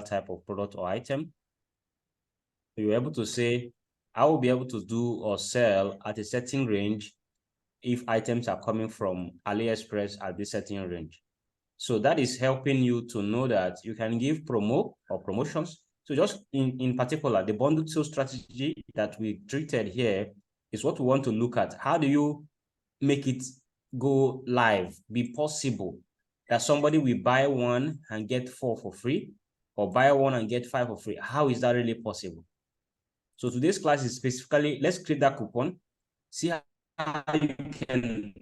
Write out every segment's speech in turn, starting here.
type of product or item. You're able to say, I will be able to do or sell at a certain range if items are coming from AliExpress at this certain range. So that is helping you to know that you can give promo or promotions. So just in particular, the bundled sales strategy that we treated here is what we want to look at. How do you make it go live, be possible that somebody will buy one and get 4 for free, or buy one and get 5 for free? How is that really possible? So today's class is specifically, let's create that coupon, see how you can,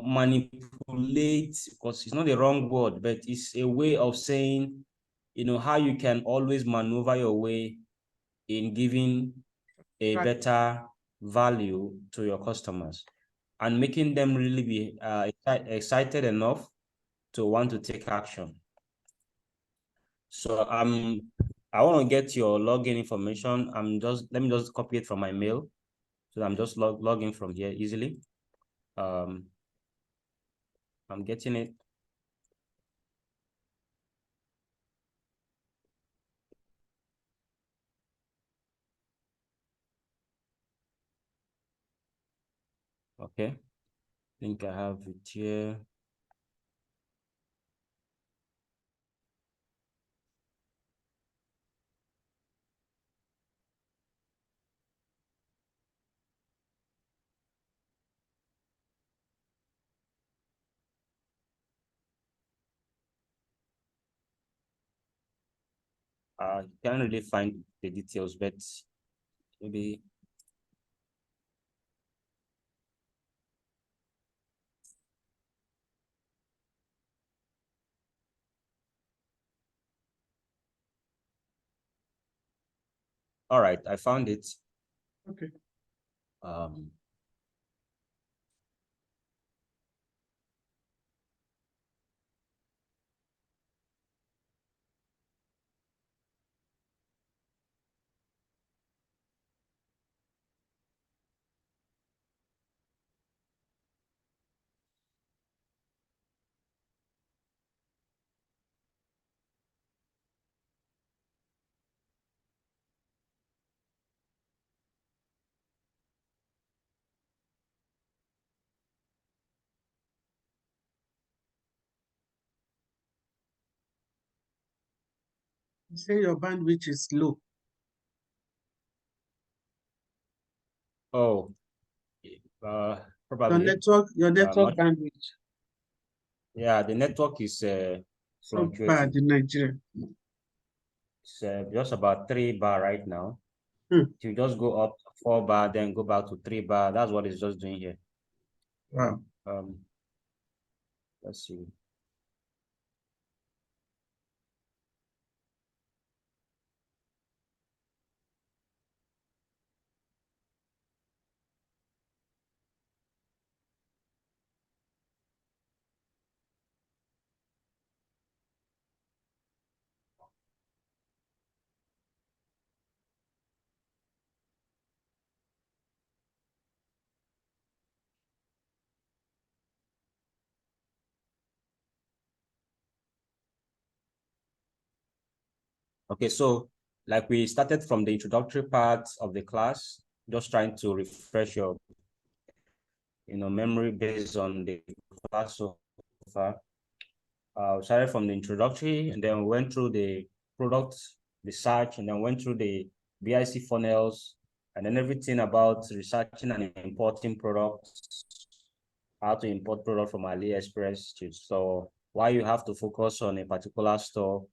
manipulate, because it's not the wrong word, but it's a way of saying, how you can always maneuver your way in giving a better value to your customers and making them really be excited enough to want to take action. So I want to get your login information. Let me just copy it from my mail. So I'm just logging from here easily. I'm getting it. Okay. I think I have it here. Can't really find the details, but maybe. All right, I found it. Okay. You say your bandwidth is low. Oh, probably. Your network bandwidth. Yeah, the network is so bad in Nigeria. It's just about 3 bar right now. If you just go up 4 bar, then go back to 3 bar, that's what it's just doing here. Wow. Let's see. Okay, so like we started from the introductory part of the class, just trying to refresh your memory based on the class so far. We started from the introductory, and then we went through the product, the search, and then went through the BIC funnels, and then everything about researching and importing products, how to import product from AliExpress to store, why you have to focus on a particular store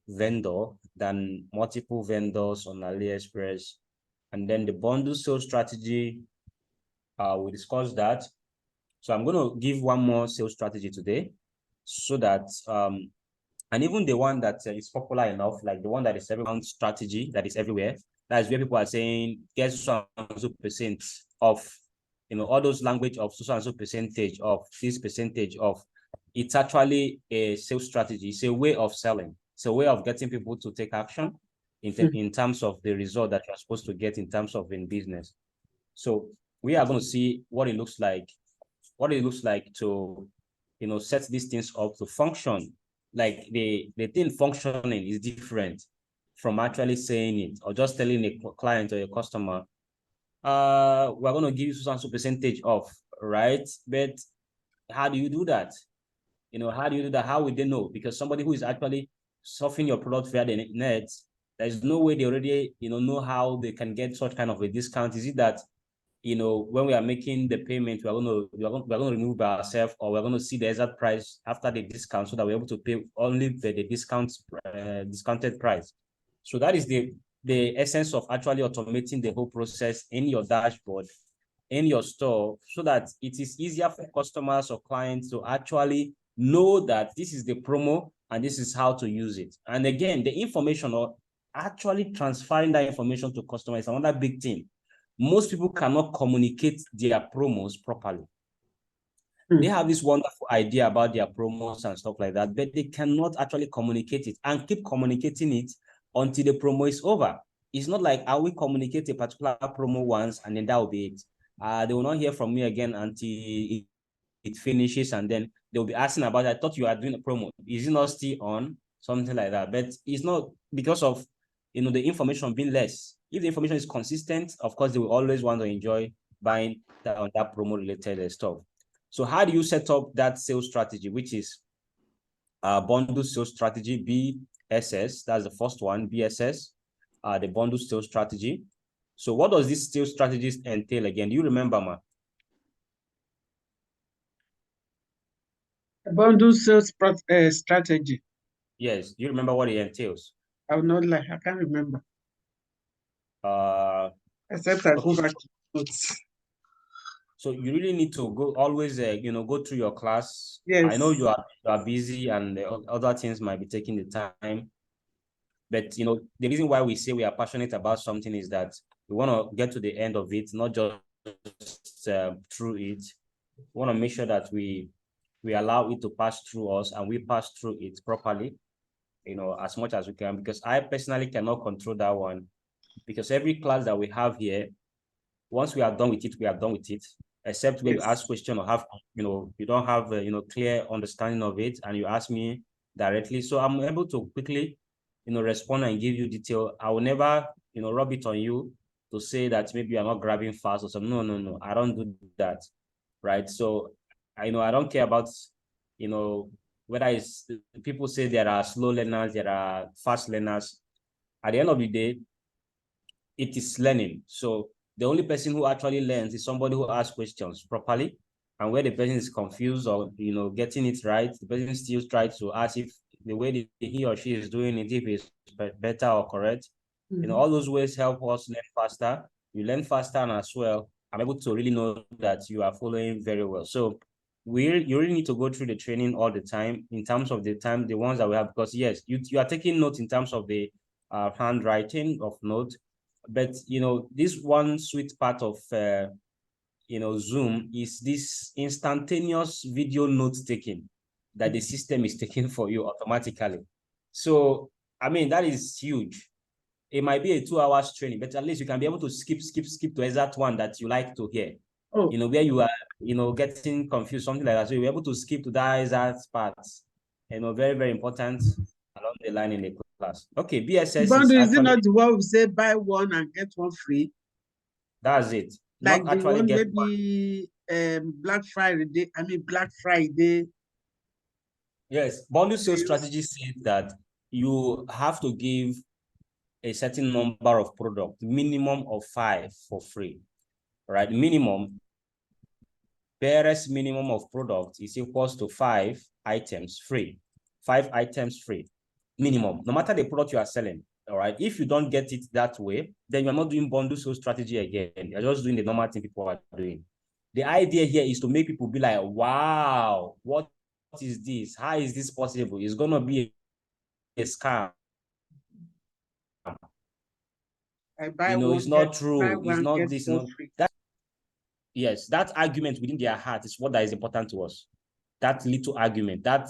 vendor than multiple vendors on AliExpress. And then the bundle sales strategy, we discussed that. So I'm going to give one more sales strategy today, so that and even the one that is popular enough, like the one that is everyone's strategy, that is everywhere, that is where people are saying get so and so percent off, all those language of so and so percentage of this percentage of. It's actually a sales strategy. It's a way of selling. It's a way of getting people to take action in terms of the result that you're supposed to get in terms of in business. So we are going to see what it looks like to set these things up to function like the thing functioning is different from actually saying it or just telling a client or a customer, we're going to give you some percentage off, right? But how do you do that? How do you do that? How would they know? Because somebody who is actually surfing your product via the net, there's no way they already, know how they can get such kind of a discount. Is it that, when we are making the payment, we're going to remove by ourselves, or we're going to see the exact price after the discount so that we're able to pay only the discounted price. So that is the essence of actually automating the whole process in your dashboard, in your store, so that it is easier for customers or clients to actually know that this is the promo and this is how to use it. And again, the information, or actually transferring that information to customers, is another big thing. Most people cannot communicate their promos properly. They have this wonderful idea about their promos and stuff like that, but they cannot actually communicate it and keep communicating it until the promo is over. It's not like I will communicate a particular promo once and then that will be it. They will not hear from me again until it finishes, and then they'll be asking about, I thought you are doing a promo. Is it not still on? Something like that. But it's not because of the information being less. If the information is consistent, of course, they will always want to enjoy buying that promo related stuff. So how do you set up that sales strategy, which is bundle sales strategy, BSS? That's the first one, BSS, the bundle sales strategy. So what does this sales strategy entail again? Do you remember, Ma? Bundle sales strategy. Yes. Do you remember what it entails? I will not lie, I can't remember. Except I go back to notes. So you really need to always go through your class. Yes. I know you are busy and other things might be taking the time. But the reason why we say we are passionate about something is that we want to get to the end of it, not just through it. We want to make sure that we allow it to pass through us and we pass through it properly, as much as we can, because I personally cannot control that one. Because every class that we have here, once we are done with it, we are done with it. Except when you ask question or have, you don't have a, clear understanding of it, and you ask me directly. So I'm able to quickly, respond and give you detail. I will never, rub it on you to say that maybe you're not grabbing fast or something. No. I don't do that, right? So I don't care about, whether it's people say there are slow learners, there are fast learners. At the end of the day, it is learning. So the only person who actually learns is somebody who asks questions properly, and where the person is confused or getting it right, the person still tries to ask if the way he or she is doing it, if it's better or correct. All those ways help us learn faster. You learn faster, and as well, I'm able to really know that you are following very well. So you really need to go through the training all the time in terms of the ones that we have, because yes, you are taking notes in terms of the handwriting of notes. But this one sweet part of Zoom is this instantaneous video note taking that the system is taking for you automatically. So I mean, that is huge. It might be a 2 hours training, but at least you can be able to skip to exact one that you like to hear. Where you are getting confused, something like that. So you're able to skip to that exact part. Very, very important along the line in the class. Okay, BSS Bundle, is it not the one we say buy one and get one free? That's it. Like the one maybe Black Friday. Black Friday. Yes, bundle sales strategy says that you have to give a certain number of products, minimum of 5 for free, right? Minimum, barest minimum of products is equals to 5 items free. 5 items free, minimum, no matter the product you are selling. All right. If you don't get it that way, then you're not doing bundle sales strategy again. You're just doing the normal thing people are doing. The idea here is to make people be like, wow, what is this? How is this possible? It's going to be a scam. It's not true. It's not this. Yes, that argument within their heart is what that is important to us. That little argument, that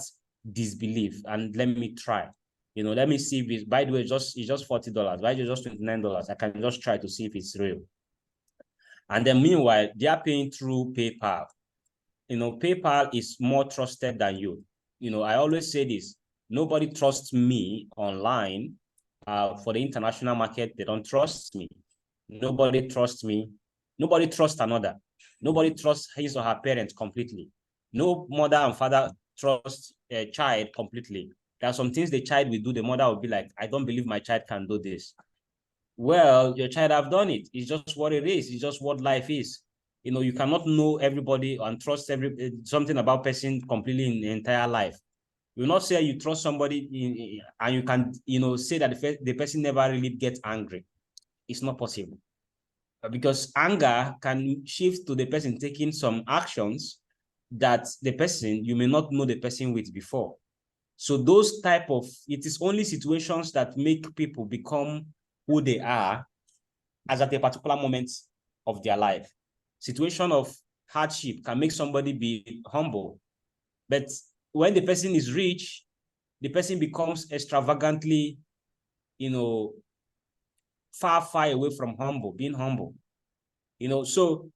disbelief, and let me try. Let me see if it's, by the way, it's just $40. Why is it just $29? I can just try to see if it's real. And then meanwhile, they are paying through PayPal. PayPal is more trusted than you. I always say this. Nobody trusts me online. For the international market, they don't trust me. Nobody trusts me. Nobody trusts another. Nobody trusts his or her parents completely. No mother and father trust a child completely. There are some things the child will do, the mother will be like, I don't believe my child can do this. Well, your child have done it. It's just what it is. It's just what life is. You know, you cannot know everybody and trust something about person completely in the entire life. You will not say you trust somebody and you can, say that the person never really gets angry. It's not possible. Because anger can shift to the person taking some actions that the person, you may not know the person with before. So those it is only situations that make people become who they are as at a particular moment of their life. Situation of hardship can make somebody be humble. But when the person is rich, the person becomes extravagantly, far away from being humble. So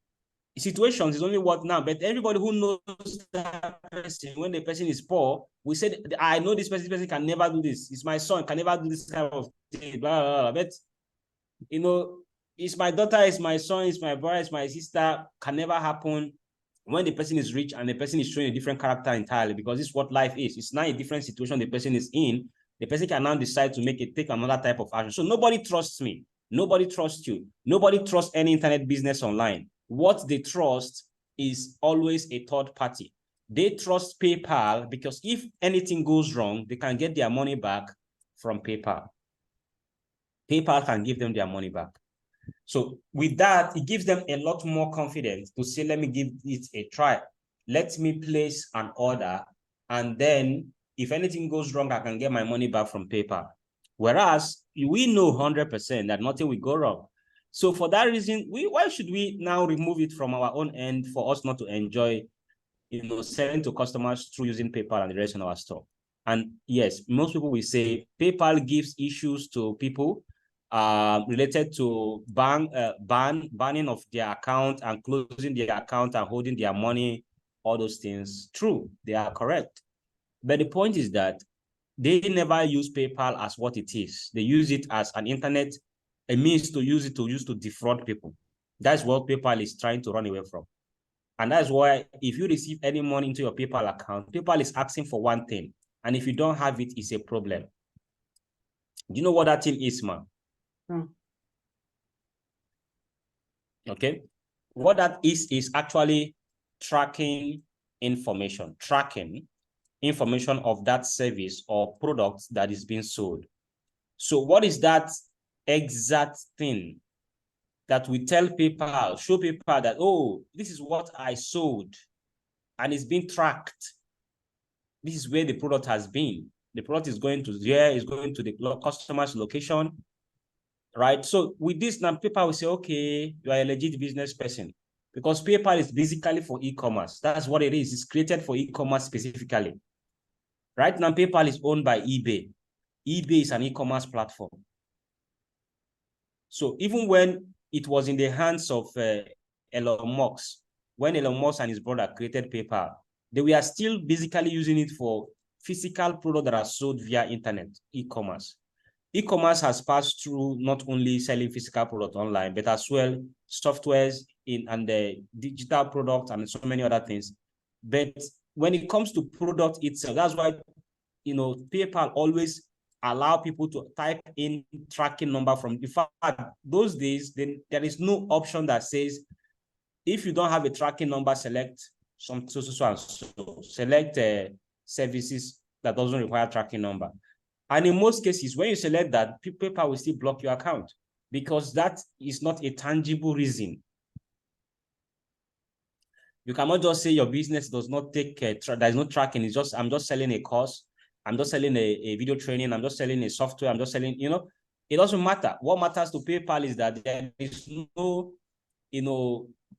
situations is only what now, but everybody who knows that person, when the person is poor, we said, I know this person can never do this. It's my son, can never do this kind of thing, blah, blah, blah. But, it's my daughter, it's my son, it's my brother, it's my sister, can never happen when the person is rich and the person is showing a different character entirely, because this is what life is. It's not a different situation the person is in. The person can now decide to take another type of action. So nobody trusts me. Nobody trusts you. Nobody trusts any internet business online. What they trust is always a third party. They trust PayPal because if anything goes wrong, they can get their money back from PayPal. PayPal can give them their money back. So with that, it gives them a lot more confidence to say, let me give it a try. Let me place an order. And then if anything goes wrong, I can get my money back from PayPal. Whereas we know 100% that nothing will go wrong. So for that reason, why should we now remove it from our own end for us not to enjoy, selling to customers through using PayPal and the rest in our store? And yes, most people will say PayPal gives issues to people related to banning of their account and closing their account and holding their money, all those things. True, they are correct. But the point is that they never use PayPal as what it is. They use it as an internet, a means to use to defraud people. That's what PayPal is trying to run away from. And that's why if you receive any money into your PayPal account, PayPal is asking for one thing. And if you don't have it, it's a problem. Do you know what that thing is, man? Okay. What that is actually tracking information of that service or product that is being sold. So what is that exact thing that we tell PayPal, show PayPal that, oh, this is what I sold and it's being tracked. This is where the product has been. The product is going to the customer's location, right? So with this, now PayPal will say, okay, you are a legit business person, because PayPal is basically for e-commerce. That's what it is. It's created for e-commerce specifically. Right now, PayPal is owned by eBay. eBay is an e-commerce platform. So even when it was in the hands of Elon Musk, when Elon Musk and his brother created PayPal, they were still basically using it for physical products that are sold via internet, e-commerce. E-commerce has passed through not only selling physical products online, but as well softwares and the digital products and so many other things. But when it comes to product itself, that's why PayPal always allow people to type in tracking number from. In fact, those days, then there is no option that says if you don't have a tracking number, select some so and so. Select services that doesn't require tracking number. And in most cases, when you select that, PayPal will still block your account because that is not a tangible reason. You cannot just say your business does not take there's no tracking. It's just, I'm just selling a course. I'm just selling a video training. I'm just selling a software. I'm just selling, it doesn't matter. What matters to PayPal is that there is no,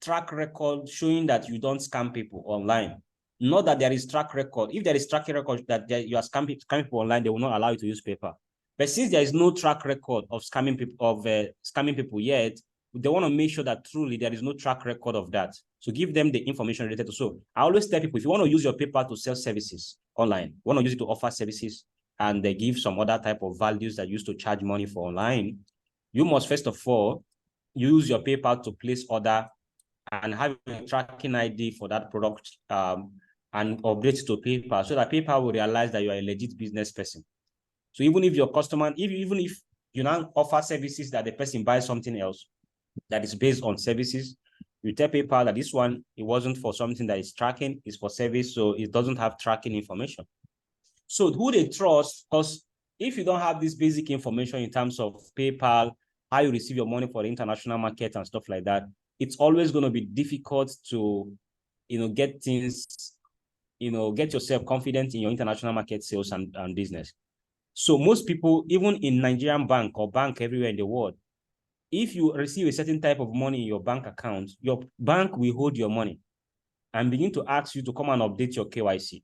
track record showing that you don't scam people online. Not that there is track record. If there is track record that you are scamming people online, they will not allow you to use PayPal. But since there is no track record of scamming people yet, they want to make sure that truly there is no track record of that. So give them the information related to. So I always tell people, if you want to use your PayPal to sell services online, want to use it to offer services, and they give some other type of values that used to charge money for online, you must first of all use your PayPal to place order and have a tracking ID for that product and update to PayPal so that PayPal will realize that you are a legit business person. So even if your customer, even if you now offer services that the person buys something else that is based on services, you tell PayPal that this one, it wasn't for something that is tracking, it's for service, so it doesn't have tracking information. So who they trust, because if you don't have this basic information in terms of PayPal, how you receive your money for the international market and stuff like that, it's always going to be difficult to, get things, get yourself confident in your international market sales and business. So most people, even in Nigerian bank or bank everywhere in the world, if you receive a certain type of money in your bank account, your bank will hold your money and begin to ask you to come and update your KYC.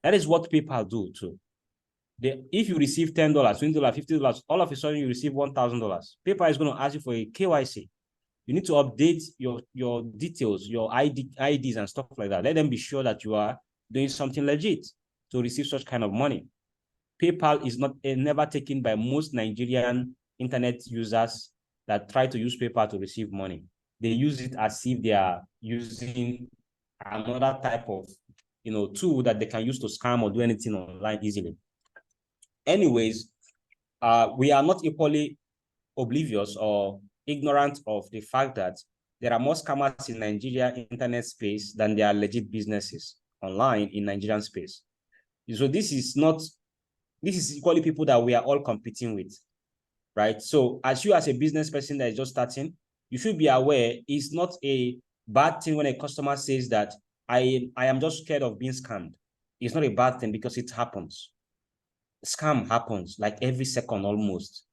That is what PayPal do too. If you receive $10, $20, $50, all of a sudden you receive $1,000, PayPal is going to ask you for a KYC. You need to update your details, your IDs and stuff like that. Let them be sure that you are doing something legit to receive such kind of money. PayPal is never taken by most Nigerian internet users that try to use PayPal to receive money. They use it as if they are using another type of tool that they can use to scam or do anything online easily. Anyways, we are not equally oblivious or ignorant of the fact that there are more scammers in Nigeria internet space than there are legit businesses online in Nigerian space. So this is equally people that we are all competing with, right? So as you as a business person that is just starting, you should be aware it's not a bad thing when a customer says that I am just scared of being scammed. It's not a bad thing because it happens. Scam happens like every second almost,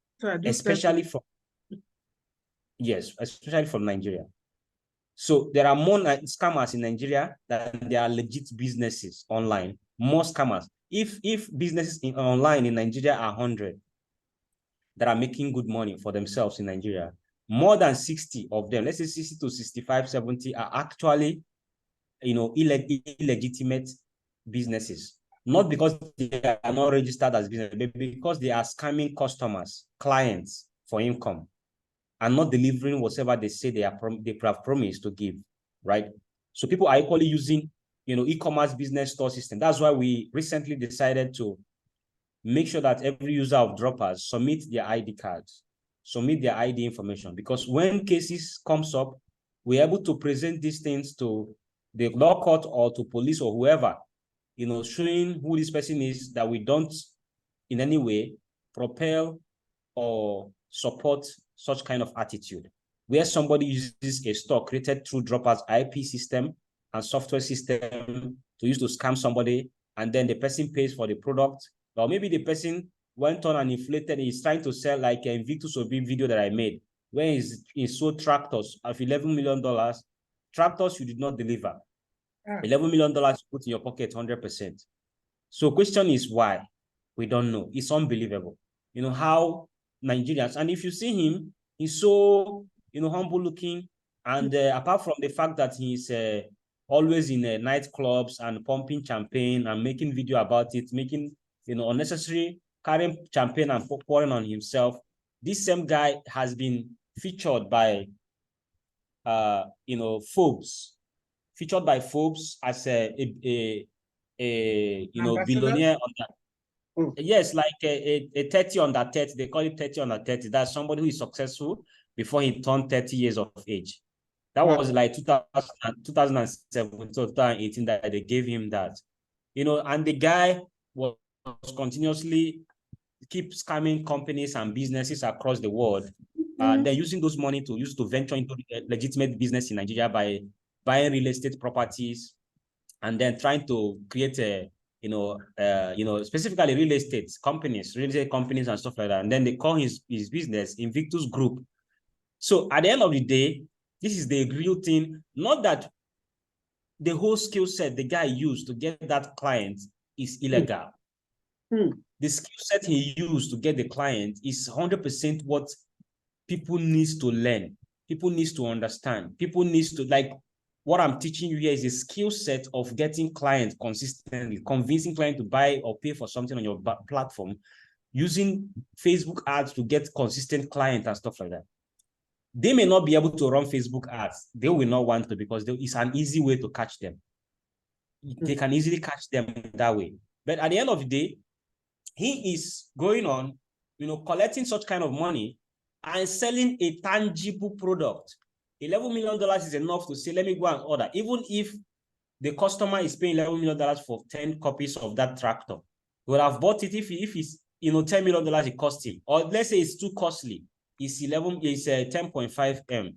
especially from Nigeria. So there are more scammers in Nigeria than there are legit businesses online. More scammers. If businesses online in Nigeria are 100 that are making good money for themselves in Nigeria, more than 60 of them, let's say 60 to 65, 70 are actually, illegitimate businesses. Not because they are not registered as business, but because they are scamming customers, clients for income and not delivering whatever they say they have promised to give, right? So people are equally using, e-commerce business store system. That's why we recently decided to make sure that every user of DROPAZZ submit their ID cards, submit their ID information, because when cases comes up, we're able to present these things to the law court or to police or whoever, showing who this person is, that we don't in any way propel or support such kind of attitude, where somebody uses a store created through DROPAZZ IP system and software system to use to scam somebody, and then the person pays for the product, or maybe the person went on and inflated. He's trying to sell like a Invictus Obim video that I made, where he sold tractors of $11 million. Tractors you did not deliver. $11 million put in your pocket 100%. So question is why? We don't know. It's unbelievable. How Nigerians, and if you see him, he's so, humble looking. And apart from the fact that he's always in nightclubs and pumping champagne and making video about it, making, unnecessary, carrying champagne and pouring on himself, this same guy has been featured by, Forbes, as a billionaire on that. Yes, like a 30 under 30. They call it 30 under 30. That's somebody who is successful before he turned 30 years of age. That was like 2007, 2018 that they gave him that. And the guy was continuously keep scamming companies and businesses across the world. They're using those money to use to venture into legitimate business in Nigeria by buying real estate properties and then trying to create specifically real estate companies and stuff like that. And then they call his business Invictus Group. So at the end of the day, this is the real thing. Not that the whole skill set the guy used to get that client is illegal. The skill set he used to get the client is 100% what people need to learn. People need to understand. People need to, like, what I'm teaching you here is a skill set of getting clients consistently, convincing clients to buy or pay for something on your platform, using Facebook ads to get consistent clients and stuff like that. They may not be able to run Facebook ads. They will not want to, because it's an easy way to catch them. They can easily catch them that way. But at the end of the day, he is going on, collecting such kind of money and selling a tangible product. $11 million is enough to say, let me go and order. Even if the customer is paying $11 million for 10 copies of that tractor, he would have bought it if it's $10 million it cost him. Or let's say it's too costly. It's 10.5 M.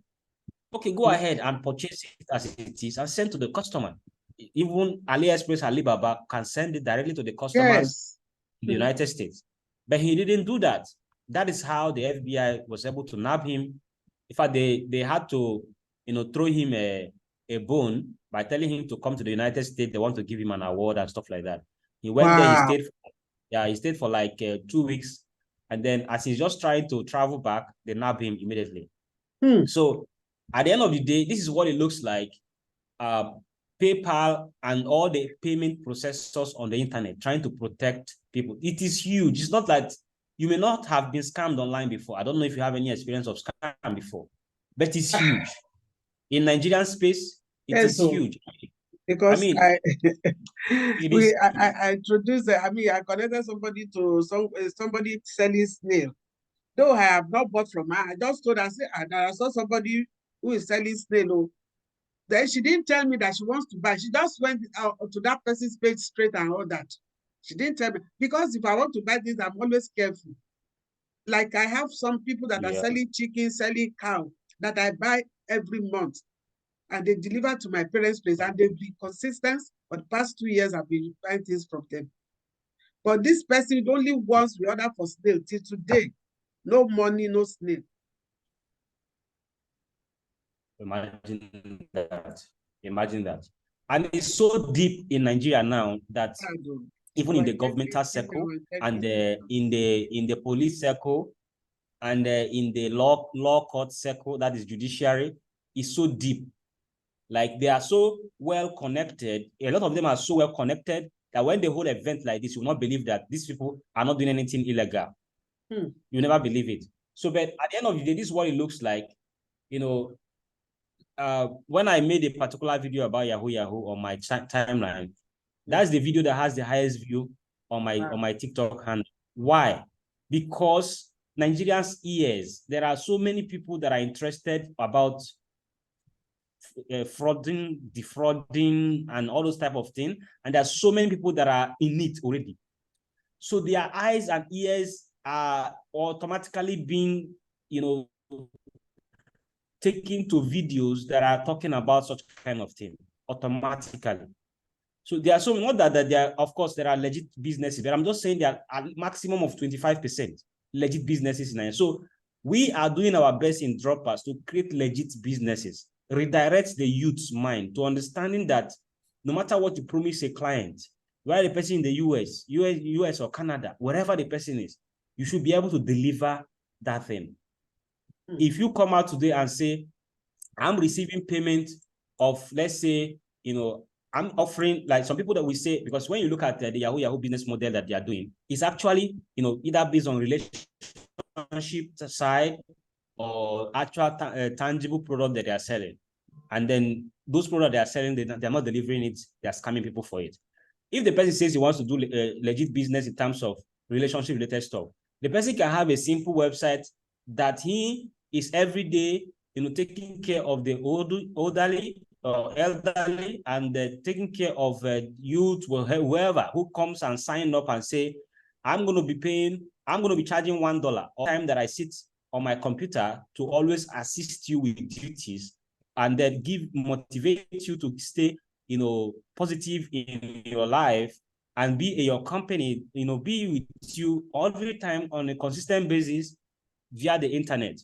Okay, go ahead and purchase it as it is and send to the customer. Even AliExpress, Alibaba can send it directly to the customers in the United States. But he didn't do that. That is how the FBI was able to nab him. In fact, they had to, throw him a bone by telling him to come to the United States. They want to give him an award and stuff like that. He went there, he stayed for like 2 weeks. And then as he's just trying to travel back, they nab him immediately. So at the end of the day, this is what it looks like. PayPal and all the payment processors on the internet trying to protect people. It is huge. It's not like you may not have been scammed online before. I don't know if you have any experience of scam before, but it's huge. In Nigerian space, it is huge. Because I introduced, I connected somebody to somebody selling snail. Though I have not bought from her, I just told her, I saw somebody who is selling snail. Then she didn't tell me that she wants to buy. She just went out to that person's page straight and all that. She didn't tell me, because if I want to buy this, I'm always careful. Like I have some people that are selling chicken, selling cow that I buy every month, and they deliver to my parents' place, and they've been consistent for the past 2 years. I've been buying things from them. But this person only once we order for snail till today. No money, no snail. Imagine that. And it's so deep in Nigeria now that even in the governmental circle and in the police circle and in the law court circle, that is judiciary, is so deep. Like they are so well connected. A lot of them are so well connected that when they hold an event like this, you will not believe that these people are not doing anything illegal. You never believe it. So, but at the end of the day, this is what it looks like. When I made a particular video about Yahoo on my timeline, that's the video that has the highest view on my TikTok handle. Why? Because Nigerians' ears, there are so many people that are interested about frauding, defrauding, and all those type of things, and there's so many people that are in it already. So their eyes and ears are automatically being, taken to videos that are talking about such kind of thing automatically. So there are so not that there are, of course, there are legit businesses, but I'm just saying there are a maximum of 25% legit businesses in Nigeria. So we are doing our best in DROPAZZ to create legit businesses, redirect the youth's mind to understanding that no matter what you promise a client, whether the person in the US or Canada, wherever the person is, you should be able to deliver that thing. If you come out today and say, I'm receiving payment of, let's say, I'm offering, like some people that we say, because when you look at the Yahoo business model that they are doing, it's actually, either based on relationship side or actual tangible product that they are selling. And then those products they are selling, they're not delivering it, they're scamming people for it. If the person says he wants to do legit business in terms of relationship related stuff, the person can have a simple website that he is every day, taking care of the elderly, and taking care of youth, whoever who comes and sign up and say, I'm going to be charging $1 all the time that I sit on my computer to always assist you with duties, and then motivate you to stay, positive in your life and be in your company, be with you every time on a consistent basis via the internet,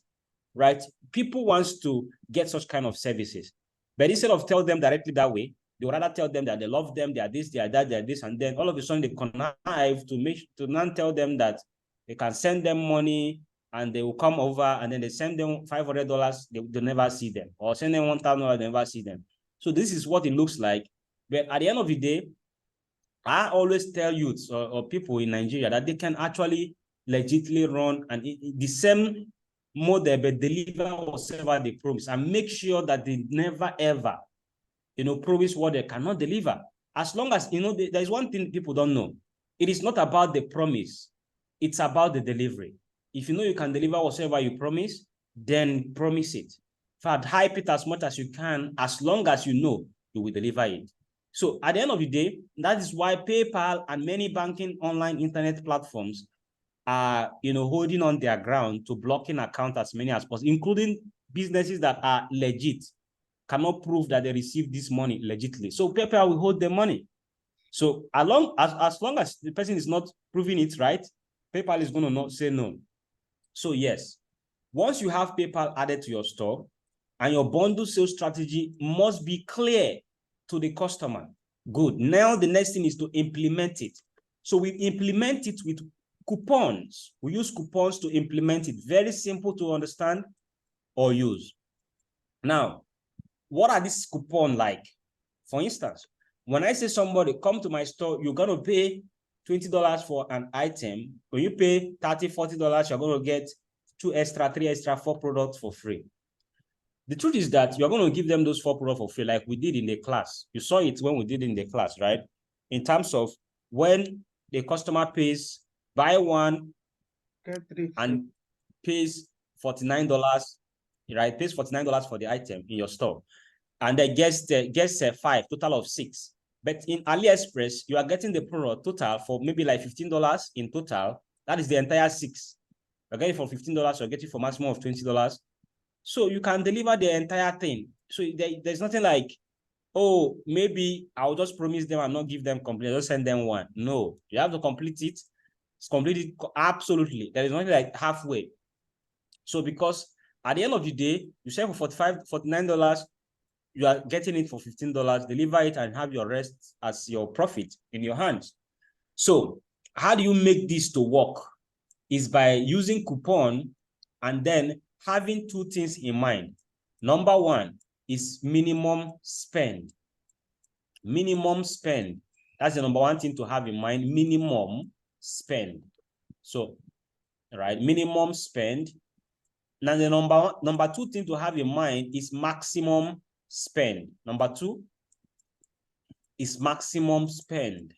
right? People want to get such kind of services, but instead of tell them directly that way, they would rather tell them that they love them, they are this, they are that, they are this, and then all of a sudden they connive to not tell them that they can send them money and they will come over, and then they send them $500, they never see them, or send them $1,000, they never see them. So this is what it looks like. But at the end of the day, I always tell youths or people in Nigeria that they can actually legitimately run and the same model, but deliver whatever they promise, and make sure that they never ever, promise what they cannot deliver. As long as, there's one thing people don't know. It is not about the promise. It's about the delivery. If you know you can deliver whatever you promise, then promise it. In fact, hype it as much as you can, as long as you know you will deliver it. So at the end of the day, that is why PayPal and many banking online internet platforms are, holding on their ground to blocking accounts as many as possible, including businesses that are legit, cannot prove that they received this money legitimately. So PayPal will hold the money. So as long as the person is not proving it right, PayPal is going to not say no. So yes, once you have PayPal added to your store, and your bundle sales strategy must be clear to the customer. Good. Now the next thing is to implement it. So we implement it with coupons. We use coupons to implement it. Very simple to understand or use. Now, what are these coupons like? For instance, when I say somebody come to my store, you're going to pay $20 for an item. When you pay $30, $40, you're going to get 2 extra, 3 extra, 4 products for free. The truth is that you're going to give them those 4 products for free, like we did in the class. You saw it when we did in the class, right? In terms of when the customer pays, buy one and pays $49, right? Pays $49 for the item in your store, and then gets 5, total of 6. But in AliExpress, you are getting the product total for maybe like $15 in total. That is the entire 6. You're getting it for $15, you're getting it for maximum of $20. So you can deliver the entire thing. So there's nothing like, oh, maybe I'll just promise them and not give them complete, I'll just send them one. No, you have to complete it. It's completed absolutely. There is nothing like halfway. So because at the end of the day, you sell for $45, $49, you are getting it for $15, deliver it and have your rest as your profit in your hands. So how do you make this to work? Is by using coupon and then having 2 things in mind. Number 1 is minimum spend. Minimum spend. That's the number 1 thing to have in mind, minimum spend. So, right, minimum spend. Now the number 2 thing to have in mind is maximum spend. Number 2 is maximum spend.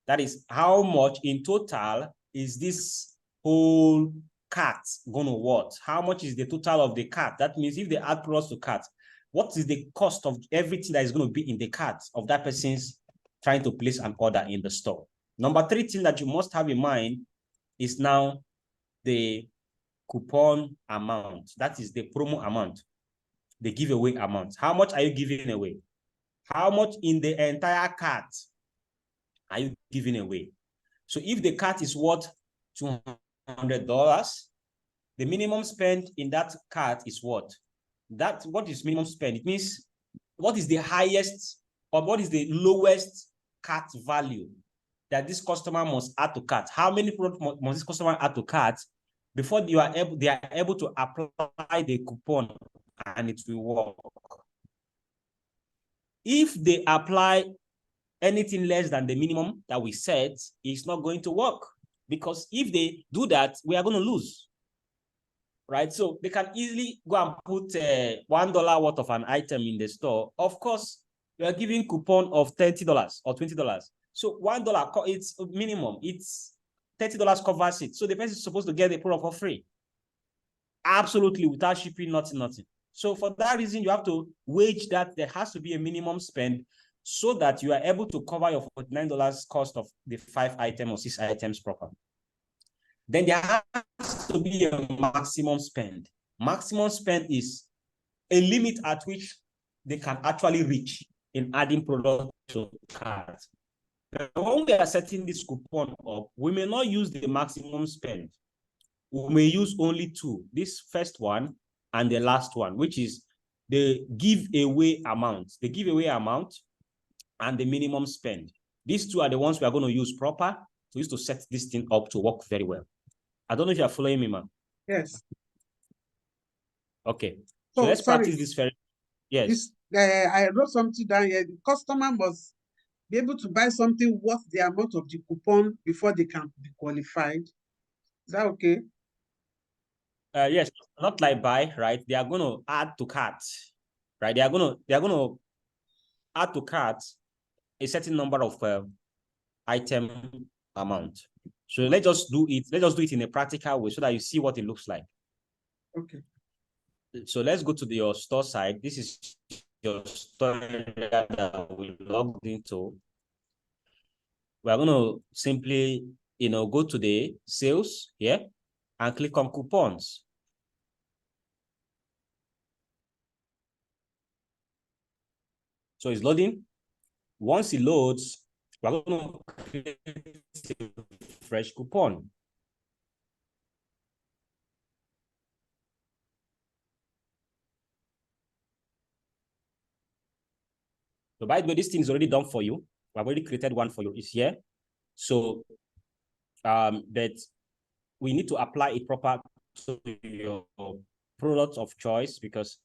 That is how much in total is this whole cart going to worth? How much is the total of the cart? That means if they add products to cart, what is the cost of everything that is going to be in the cart of that person's trying to place an order in the store? Number 3 thing that you must have in mind is now the coupon amount. That is the promo amount, the giveaway amount. How much are you giving away? How much in the entire cart are you giving away? So if the cart is worth $200, the minimum spend in that cart is what? What is minimum spend? It means what is the highest or what is the lowest cart value that this customer must add to cart? How many products must this customer add to cart before they are able to apply the coupon and it will work? If they apply anything less than the minimum that we set, it's not going to work, because if they do that, we are going to lose, right? So they can easily go and put $1 worth of an item in the store. Of course, we are giving coupon of $30 or $20. So $1, it's minimum. It's $30 covers it. So the person is supposed to get the product for free. Absolutely, without shipping, nothing. So for that reason, you have to wage that there has to be a minimum spend so that you are able to cover your $49 cost of the 5 items or 6 items proper. Then there has to be a maximum spend. Maximum spend is a limit at which they can actually reach in adding product to cart. When we are setting this coupon up, we may not use the maximum spend. We may use only 2, this first one and the last one, which is the giveaway amount. The giveaway amount and the minimum spend. These 2 are the ones we are going to use proper to use to set this thing up to work very well. I don't know if you are following me, ma'am. Yes. Okay. So let's practice this very. Yes. I wrote something down here. The customer must be able to buy something worth the amount of the coupon before they can be qualified. Is that okay? Yes, not like buy, right? They are going to add to cart, right? They are going to add to cart a certain number of item amount. So let's just do it. Let's just do it in a practical way so that you see what it looks like. Okay. So let's go to your store side. This is your store that we logged into. We're going to simply, go to the sales here and click on coupons. So it's loading. Once it loads, we're going to create a fresh coupon. So by the way, this thing is already done for you. I've already created one for you. It's here. So that we need to apply it proper to your products of choice because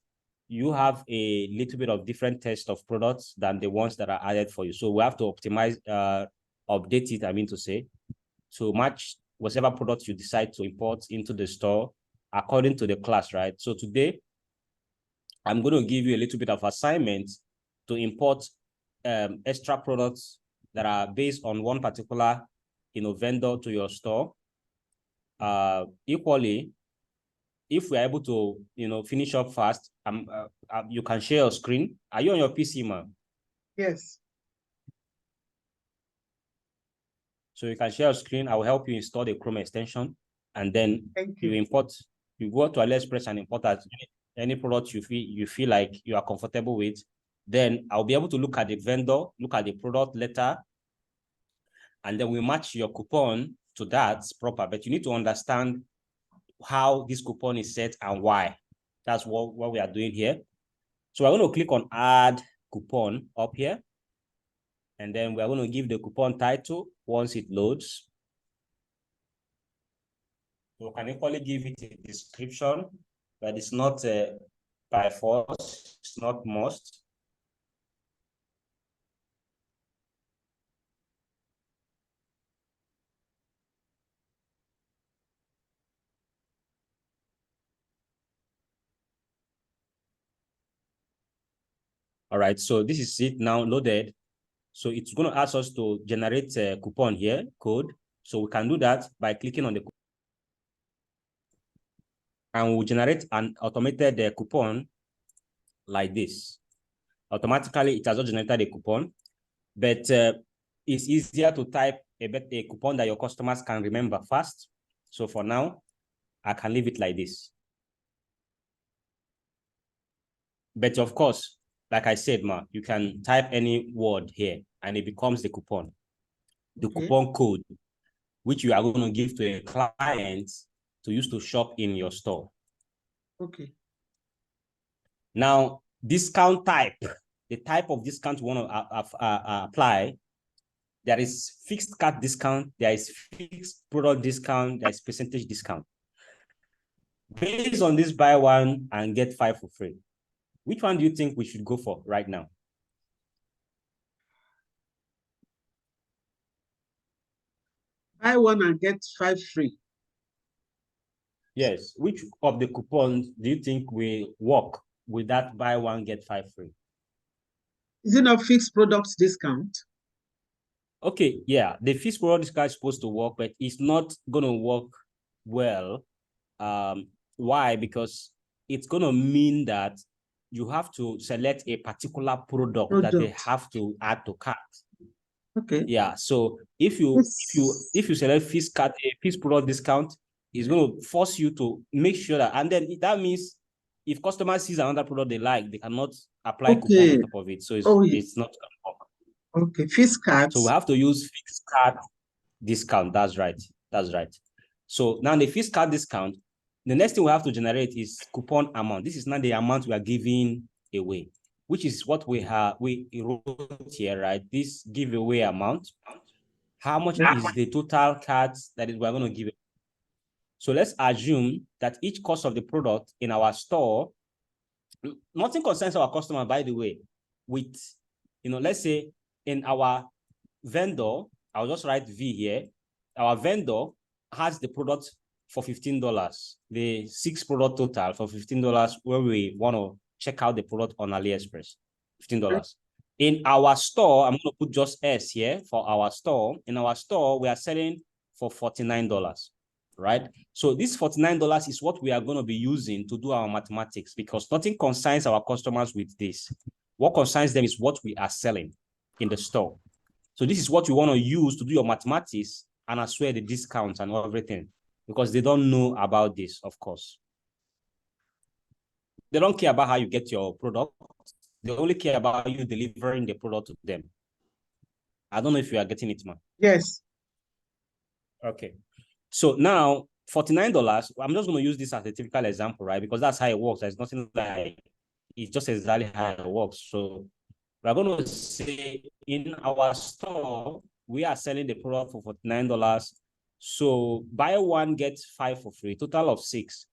you have a little bit of different test of products than the ones that are added for you. So we have to optimize, update it, I mean to say, to match whatever product you decide to import into the store according to the class, right? So today, I'm going to give you a little bit of assignment to import extra products that are based on one particular, vendor to your store. Equally, if we're able to, finish up fast, you can share your screen. Are you on your PC, ma'am? Yes. So you can share your screen. I will help you install the Chrome extension, and then you import. You go to AliExpress and import any product you feel like you are comfortable with. Then I'll be able to look at the vendor, look at the product letter, and then we match your coupon to that proper. But you need to understand how this coupon is set and why. That's what we are doing here. So we're going to click on add coupon up here. And then we're going to give the coupon title once it loads. So we can equally give it a description, but it's not by force, it's not must. All right, so this is it now loaded. So it's going to ask us to generate a coupon here, code. So we can do that by clicking on the coupon. And we'll generate an automated coupon like this. Automatically, it has not generated a coupon, but it's easier to type a coupon that your customers can remember fast. So for now, I can leave it like this. But of course, like I said, you can type any word here and it becomes the coupon. The coupon code, which you are going to give to a client to use to shop in your store. Okay. Now, discount type, the type of discount you want to apply, there is fixed cart discount, there is fixed product discount, there is percentage discount. Based on this buy one and get 5 for free, which one do you think we should go for right now? Buy one and get 5 free. Yes. Which of the coupons do you think will work with that buy one, get 5 free? Is it not fixed products discount? Okay, yeah. The fixed product discount is supposed to work, but it's not going to work well. Why? Because it's going to mean that you have to select a particular product that they have to add to cart. Okay. Yeah. So if you select fixed product discount, it's going to force you to make sure that, and then that means if customer sees another product they like, they cannot apply coupon on top of it. So it's not going to work. Okay, fixed cards. So we have to use fixed card discount. That's right. That's right. So now the fixed card discount, the next thing we have to generate is coupon amount. This is not the amount we are giving away, which is what we wrote here, right? This giveaway amount. How much is the total cards that we're going to give? So let's assume that each cost of the product in our store Nothing concerns our customer, by the way, with, let's say in our vendor, I'll just write V here. Our vendor has the product for $15, the 6 product total for $15 where we want to check out the product on AliExpress, $15. In our store, I'm going to put just S here for our store. In our store, we are selling for $49, right? So this $49 is what we are going to be using to do our mathematics, because nothing concerns our customers with this. What concerns them is what we are selling in the store. So this is what you want to use to do your mathematics and as well the discounts and everything, because they don't know about this, of course. They don't care about how you get your product. They only care about you delivering the product to them. I don't know if you are getting it, man. Yes. Okay. So now $49, I'm just going to use this as a typical example, right? Because that's how it works. There's nothing like, it's just exactly how it works. So we're going to say in our store, we are selling the product for $49. So buy one, get 5 for free, total of 6.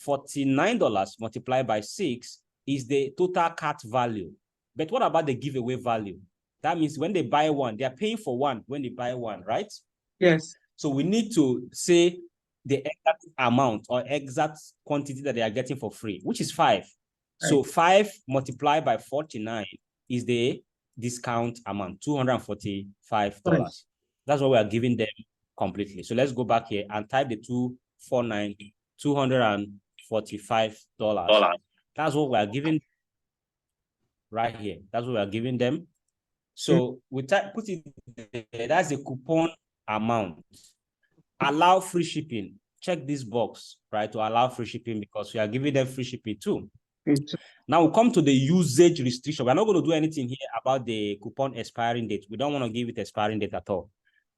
$49 multiplied by 6 is the total cart value. But what about the giveaway value? That means when they buy one, they are paying for one when they buy one, right? Yes. So we need to say the exact amount or exact quantity that they are getting for free, which is 5. Right. So 5 multiplied by 49 is the discount amount, $245. Right. That's what we are giving them completely. So let's go back here and type the $245. That's what we are giving right here. That's what we are giving them. So we put it there. That's the coupon amount. Allow free shipping. Check this box, right, to allow free shipping, because we are giving them free shipping too. Now we come to the usage restriction. We're not going to do anything here about the coupon expiring date. We don't want to give it expiring date at all.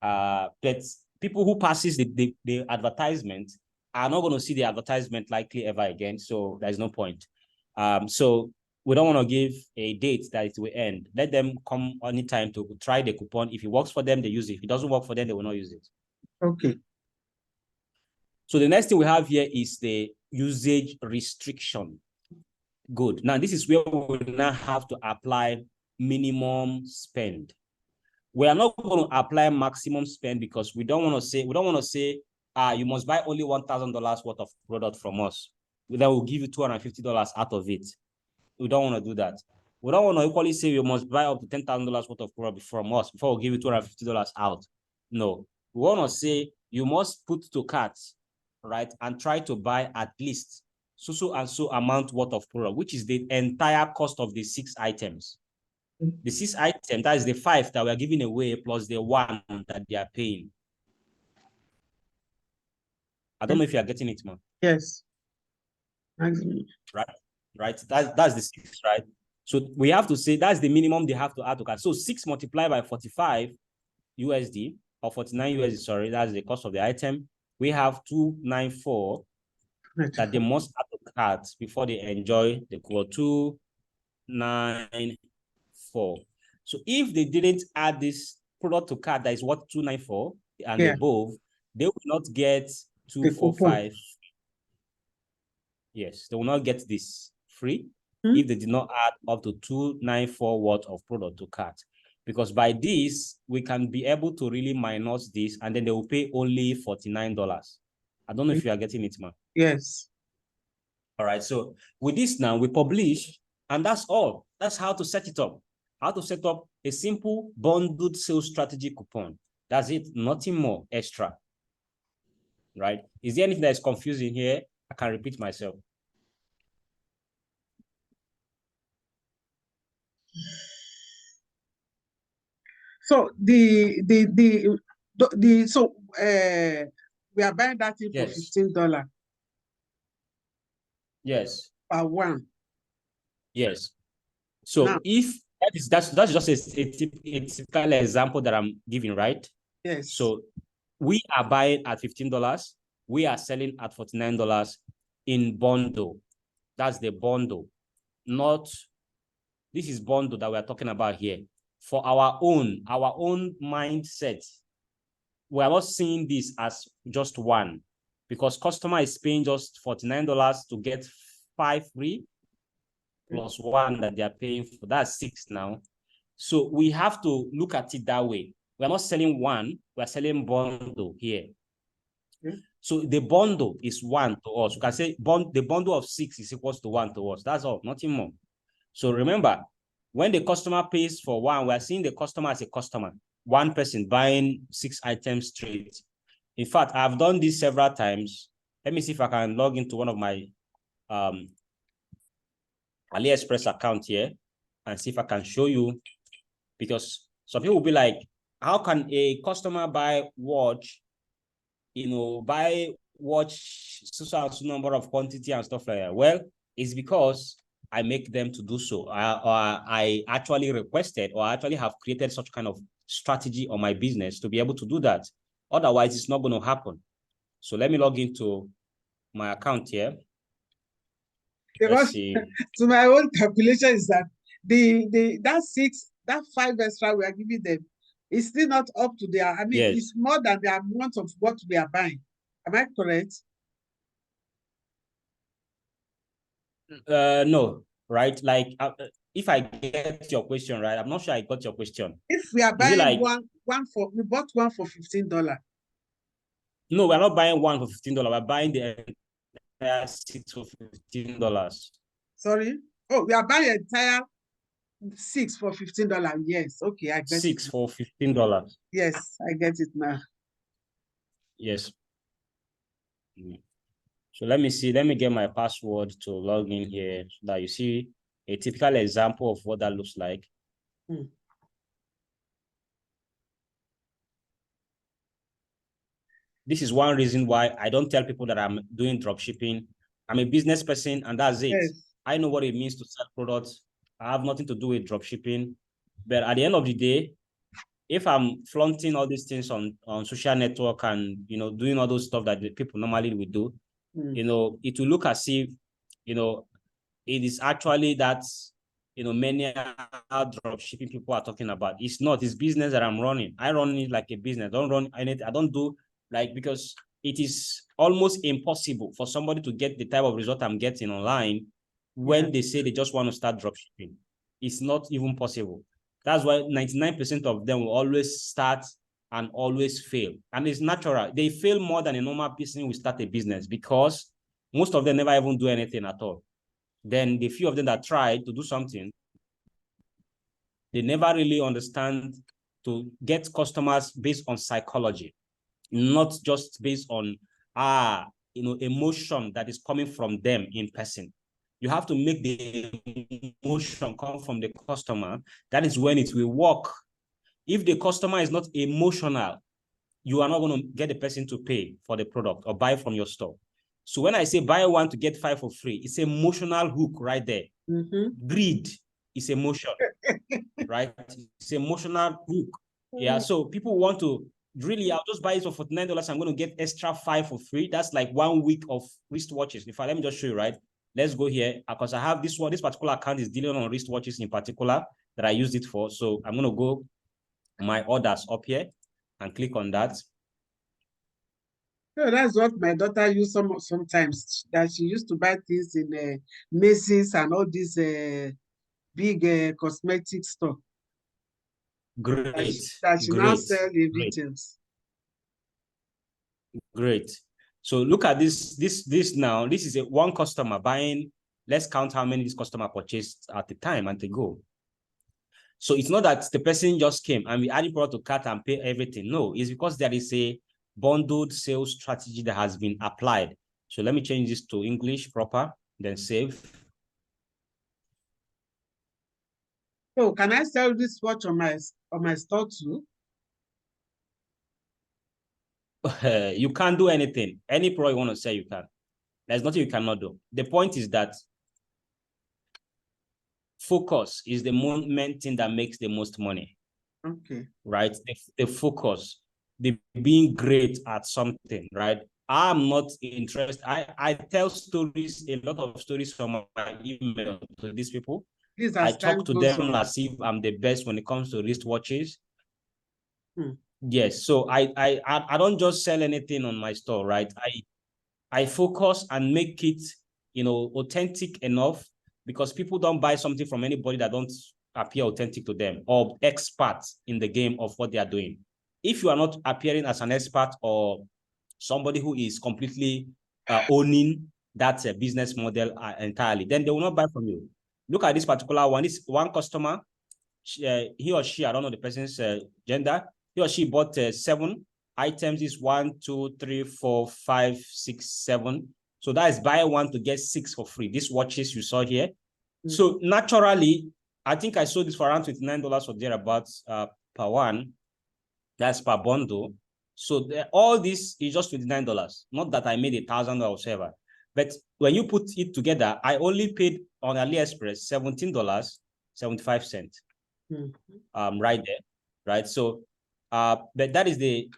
But people who passes the advertisement are not going to see the advertisement likely ever again. So there's no point. So we don't want to give a date that it will end. Let them come anytime to try the coupon. If it works for them, they use it. If it doesn't work for them, they will not use it. Okay. So the next thing we have here is the usage restriction. Good. Now, this is where we now have to apply minimum spend. We are not going to apply maximum spend, because we don't want to say, you must buy only $1,000 worth of product from us. Then we'll give you $250 out of it. We don't want to do that. We don't want to equally say you must buy up to $10,000 worth of product from us before we give you $250 out. No. We want to say you must put to cart, right, and try to buy at least so and so amount worth of product, which is the entire cost of the 6 items. The 6 items, that is the 5 that we're giving away plus the 1 that they are paying. I don't know if you are getting it, man. Yes. Right. That's the 6, right? So we have to say that's the minimum they have to add to cart. So 6 multiplied by 45 USD or 49 USD, sorry, that's the cost of the item. We have 294 that they must add to cart before they enjoy the quote. 294. So if they didn't add this product to cart that is what 294 and above, they will not get 245. Yes, they will not get this free if they did not add up to 294 worth of product to cart. Because by this, we can be able to really minus this, and then they will pay only $49. I don't know if you are getting it, man. Yes. All right, so with this now, we publish, and that's all. That's how to set it up. How to set up a simple bundled sales strategy coupon. That's it, nothing more extra. Right? Is there anything that is confusing here? I can repeat myself. So we are buying that thing for $15. Yes. Per one. Yes. So now, if that's just a typical example that I'm giving, right? Yes. So we are buying at $15. We are selling at $49 in bundle. That's the bundle. Not, this is bundle that we're talking about here. For our own mindset, we are not seeing this as just one, because customer is paying just $49 to get 5 free. plus 1 that they are paying for. That's 6 now. So we have to look at it that way. We're not selling one, we're selling bundle here. So the bundle is 1 to us. You can say the bundle of 6 is equals to 1 to us. That's all, nothing more. So remember, when the customer pays for 1, we're seeing the customer as a customer. One person buying 6 items straight. In fact, I've done this several times. Let me see if I can log into one of my AliExpress account here and see if I can show you, because some people will be like, how can a customer buy watch, buy watch so number of quantity and stuff like that? Well, it's because I make them to do so. Or I actually requested, or I actually have created such kind of strategy on my business to be able to do that. Otherwise, it's not going to happen. So let me log into my account here. Because to my own calculation is that that 5 extra we are giving them is still not up to their, I mean, yes, it's more than the amount of what we are buying. Am I correct? No, right? Like, if I get your question right, I'm not sure I got your question. If we are buying like, we bought one for $15. No, we're not buying one for $15. We're buying the entire 6 for $15. Sorry? Oh, we are buying the entire 6 for $15. Yes, okay, I get 6 for $15. Yes, I get it now. Yes. So let me see. Let me get my password to log in here so that you see a typical example of what that looks like. This is one reason why I don't tell people that I'm doing drop shipping. I'm a business person, and that's it. Yes. I know what it means to sell products. I have nothing to do with drop shipping. But at the end of the day, if I'm flaunting all these things on social network and, doing all those stuff that the people normally would do, it will look as if, it is actually that, many drop shipping people are talking about. It's not. It's business that I'm running. I run it like a business. I don't run anything. I don't do because it is almost impossible for somebody to get the type of result I'm getting online when they say they just want to start drop shipping. It's not even possible. That's why 99% of them will always start and always fail. And it's natural. They fail more than a normal person will start a business because most of them never even do anything at all. Then the few of them that try to do something, they never really understand to get customers based on psychology, not just based on emotion that is coming from them in person. You have to make the emotion come from the customer. That is when it will work. If the customer is not emotional, you are not going to get the person to pay for the product or buy from your store. So when I say buy 1 to get 5 for free, it's an emotional hook right there. Greed is emotion, right? It's an emotional hook. Yeah, so people want to really, I'll just buy it for $49. I'm going to get extra 5 for free. That's like 1 week of wristwatches. In fact, let me just show you, right? Let's go here because I have this one. This particular account is dealing on wristwatches in particular that I used it for. So I'm going to go my orders up here and click on that. Yeah, that's what my daughter used sometimes. That she used to buy things in Macy's and all these big cosmetic store. Great. That she now sell in retails. Great. So look at this now. This is one customer buying. Let's count how many this customer purchased at the time and they go. So it's not that the person just came and we added product to cart and pay everything. No, it's because there is a bundled sales strategy that has been applied. So let me change this to English proper, then save. So can I sell this watch on my store too? You can't do anything. Any product you want to sell, you can. There's nothing you cannot do. The point is that focus is the main thing that makes the most money. Okay. Right? The focus, the being great at something, right? I'm not interested. I tell stories, a lot of stories from my email to these people. I talk to them as if I'm the best when it comes to wristwatches. Yes. So I don't just sell anything on my store, right? I focus and make it, authentic enough because people don't buy something from anybody that don't appear authentic to them or experts in the game of what they are doing. If you are not appearing as an expert or somebody who is completely owning that business model entirely, then they will not buy from you. Look at this particular one. This one customer, he or she, I don't know the person's gender, he or she bought 7 items. Is 1, 2, 3, 4, 5, 6, 7. So that is buy 1 to get 6 for free. These watches you saw here. So naturally, I think I sold this for around $29 or thereabouts per one. That's per bundle. So all this is just $29. Not that I made $1,000 or whatever. But when you put it together, I only paid on AliExpress $17.75. Right there, right? So, but that is the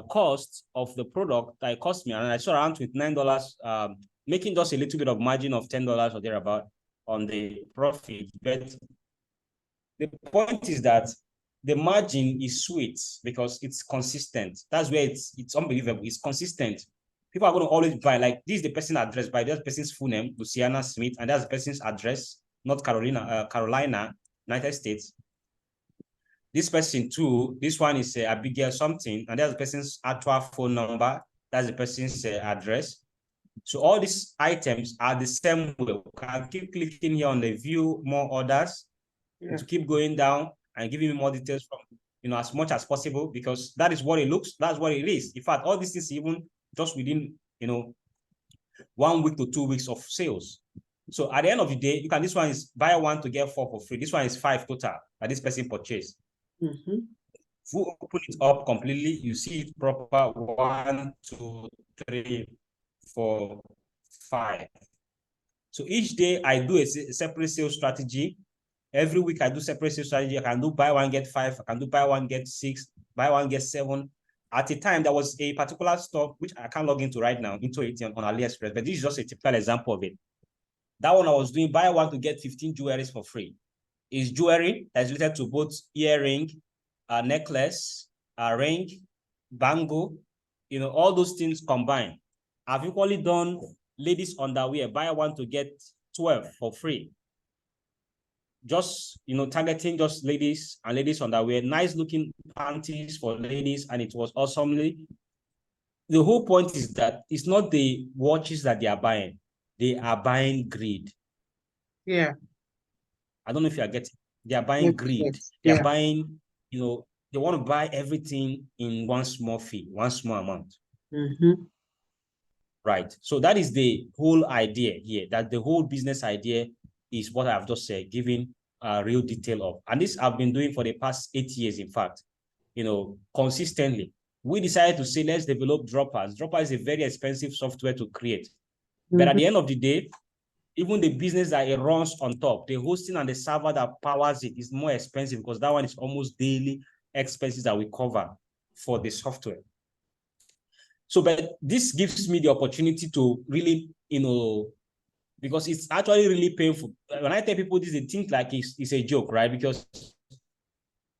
cost of the product that it cost me, and I saw around $29, making just a little bit of margin of $10 or thereabout on the profit. But the point is that the margin is sweet because it's consistent. That's where it's unbelievable. It's consistent. People are going to always buy. Like, this is the person address by this person's full name, Luciana Smith, and that's the person's address, North Carolina, United States. This person too, this one is Abigail something, and that's the person's actual phone number. That's the person's address. So all these items are the same way. You can keep clicking here on the view more orders to keep going down and giving me more details from, as much as possible, because that is what it looks, that's what it is. In fact, all these things even just within, 1 week to 2 weeks of sales. So at the end of the day, this one is buy 1 to get 4 for free. This one is 5 total that this person purchased. If you open it up completely, you see it proper. 1, 2, 3, 4, 5. So each day I do a separate sales strategy. Every week I do separate sales strategy. I can do buy 1 get 5. I can do buy 1 get 6, buy 1 get 7. At a time, there was a particular store which I can't log into right now, into it on AliExpress, but this is just a typical example of it. That one I was doing buy 1 to get 15 jewelries for free. Is jewelry that is related to both earring, necklace, ring, bangle, all those things combined. I've equally done ladies underwear, buy 1 to get 12 for free. Just, targeting just ladies and ladies underwear, nice looking panties for ladies, and it was awesomely. The whole point is that it's not the watches that they are buying. They are buying greed. Yeah. I don't know if you are getting, they are buying greed. They are buying, they want to buy everything in one small fee, one small amount. Right. So that is the whole idea here, that the whole business idea is what I've just said, giving a real detail of. And this I've been doing for the past 8 years, in fact, consistently. We decided to say, let's develop DROPAZZ. DROPAZZ is a very expensive software to create. But at the end of the day, even the business that it runs on top, the hosting and the server that powers it is more expensive, because that one is almost daily expenses that we cover for the software. So, but this gives me the opportunity to really, because it's actually really painful. When I tell people this, they think like it's a joke, right? Because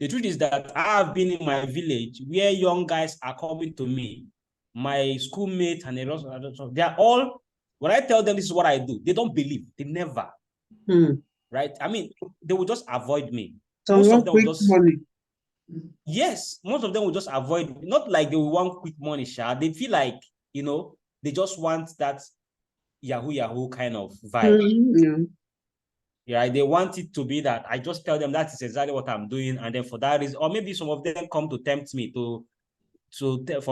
the truth is that I've been in my village where young guys are coming to me, my schoolmates, and they are all, when I tell them this is what I do, they don't believe. They never. Right? I mean, they will just avoid me. So most of them will just money. Yes, most of them will just avoid. Not like they will want quick money, Sha. They feel like, they just want that Yahoo kind of vibe. Yeah, they want it to be that. I just tell them that is exactly what I'm doing, and then for that reason, or maybe some of them come to tempt me for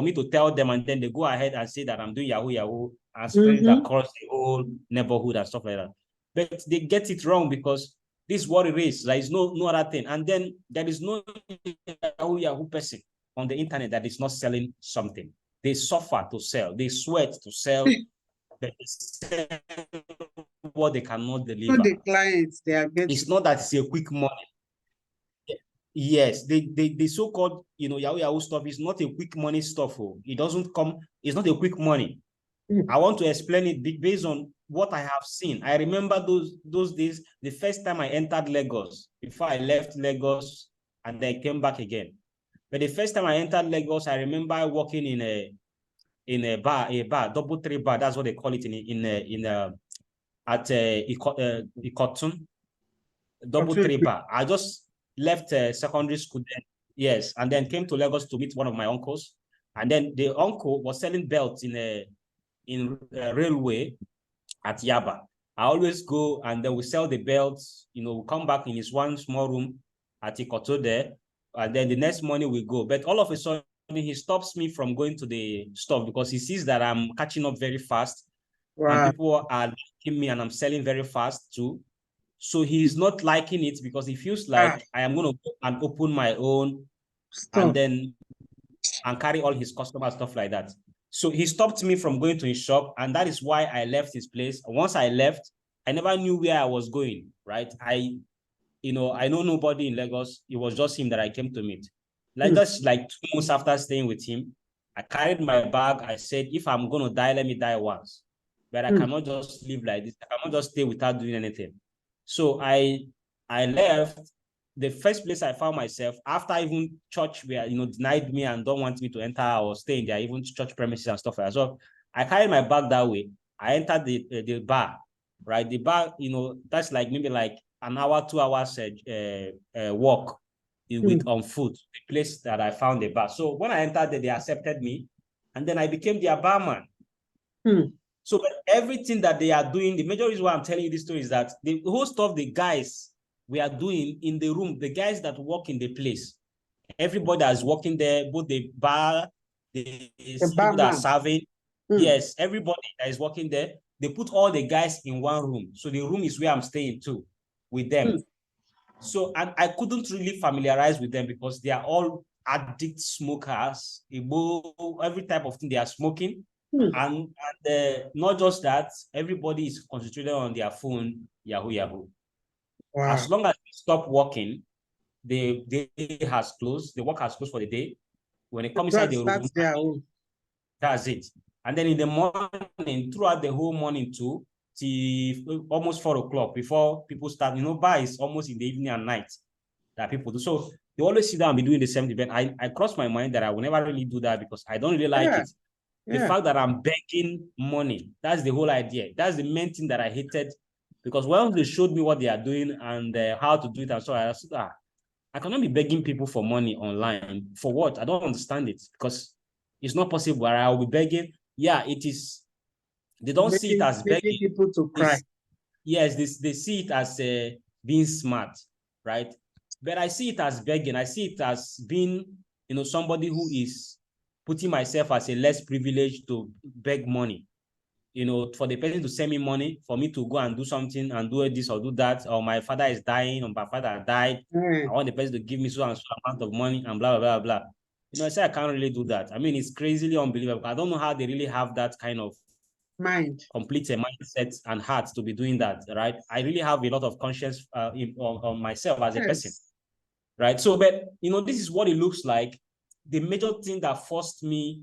me to tell them, and then they go ahead and say that I'm doing Yahoo and spread it across the whole neighborhood and stuff like that. But they get it wrong, because this is what it is. There is no other thing. And then there is no Yahoo person on the internet that is not selling something. They suffer to sell. They sweat to sell. But they sell what they cannot deliver. So the clients, they are getting. It's not that it's a quick money. Yes, the so-called, Yahoo stuff is not a quick money stuff. It doesn't come, it's not a quick money. I want to explain it based on what I have seen. I remember those days, the first time I entered Lagos, before I left Lagos and then came back again. But the first time I entered Lagos, I remember working in a bar, Double 3 bar. That's what they call it at Ikotun, double three bar. I just left secondary school then. Yes, and then came to Lagos to meet one of my uncles. And then the uncle was selling belts in a railway at Yaba. I always go and then we sell the belts, we come back in his one small room at Ikoto there. And then the next morning we go. But all of a sudden, he stops me from going to the store because he sees that I'm catching up very fast. Wow. And people are liking me and I'm selling very fast too. So he's not liking it because he feels like I am going to go and open my own and then carry all his customers, stuff like that. So he stopped me from going to his shop, and that is why I left his place. Once I left, I never knew where I was going, right? I know nobody in Lagos. It was just him that I came to meet. Just like 2 months after staying with him, I carried my bag. I said, if I'm going to die, let me die once. But I cannot just live like this. I cannot just stay without doing anything. So I left. The first place I found myself after even church where denied me and don't want me to enter or stay in there, even church premises and stuff like that. So I carried my bag that way. I entered the bar, right? The bar, that's like maybe like an hour, 2 hours walk on foot. The place that I found the bar. So when I entered there, they accepted me, and then I became their barman. So everything that they are doing, the major reason why I'm telling you this story is that the whole stuff the guys we are doing in the room, the guys that work in the place, everybody that's working there, both the bar, the people that are serving, yes, everybody that is working there, they put all the guys in one room. So the room is where I'm staying too with them. So and I couldn't really familiarize with them because they are all addict smokers, every type of thing they are smoking. And not just that, everybody is concentrated on their phone, Yahoo. Wow. As long as they stop working, the day has closed, the work has closed for the day. When it comes inside the room, that's it. And then in the morning, throughout the whole morning too, till almost 4 o'clock before people start, bar is almost in the evening and night that people do. So they always sit down and be doing the same event. I crossed my mind that I will never really do that because I don't really like it. The fact that I'm begging money, that's the whole idea. That's the main thing that I hated. Because once they showed me what they are doing and how to do it, and so I said, I cannot be begging people for money online. For what? I don't understand it because it's not possible. I will be begging. Yeah, it is. They don't see it as begging people to cry. Yes, they see it as being smart, right? But I see it as begging. I see it as being, somebody who is putting myself as a less privileged to beg money. For the person to send me money, for me to go and do something and do this or do that, or my father is dying, or my father died, I want the person to give me so and so amount of money and blah, blah, blah, blah. I say I can't really do that. I mean, it's crazily unbelievable. I don't know how they really have that kind of complete mindset and heart to be doing that, right? I really have a lot of conscience on myself as a person, right? So, but, this is what it looks like. The major thing that forced me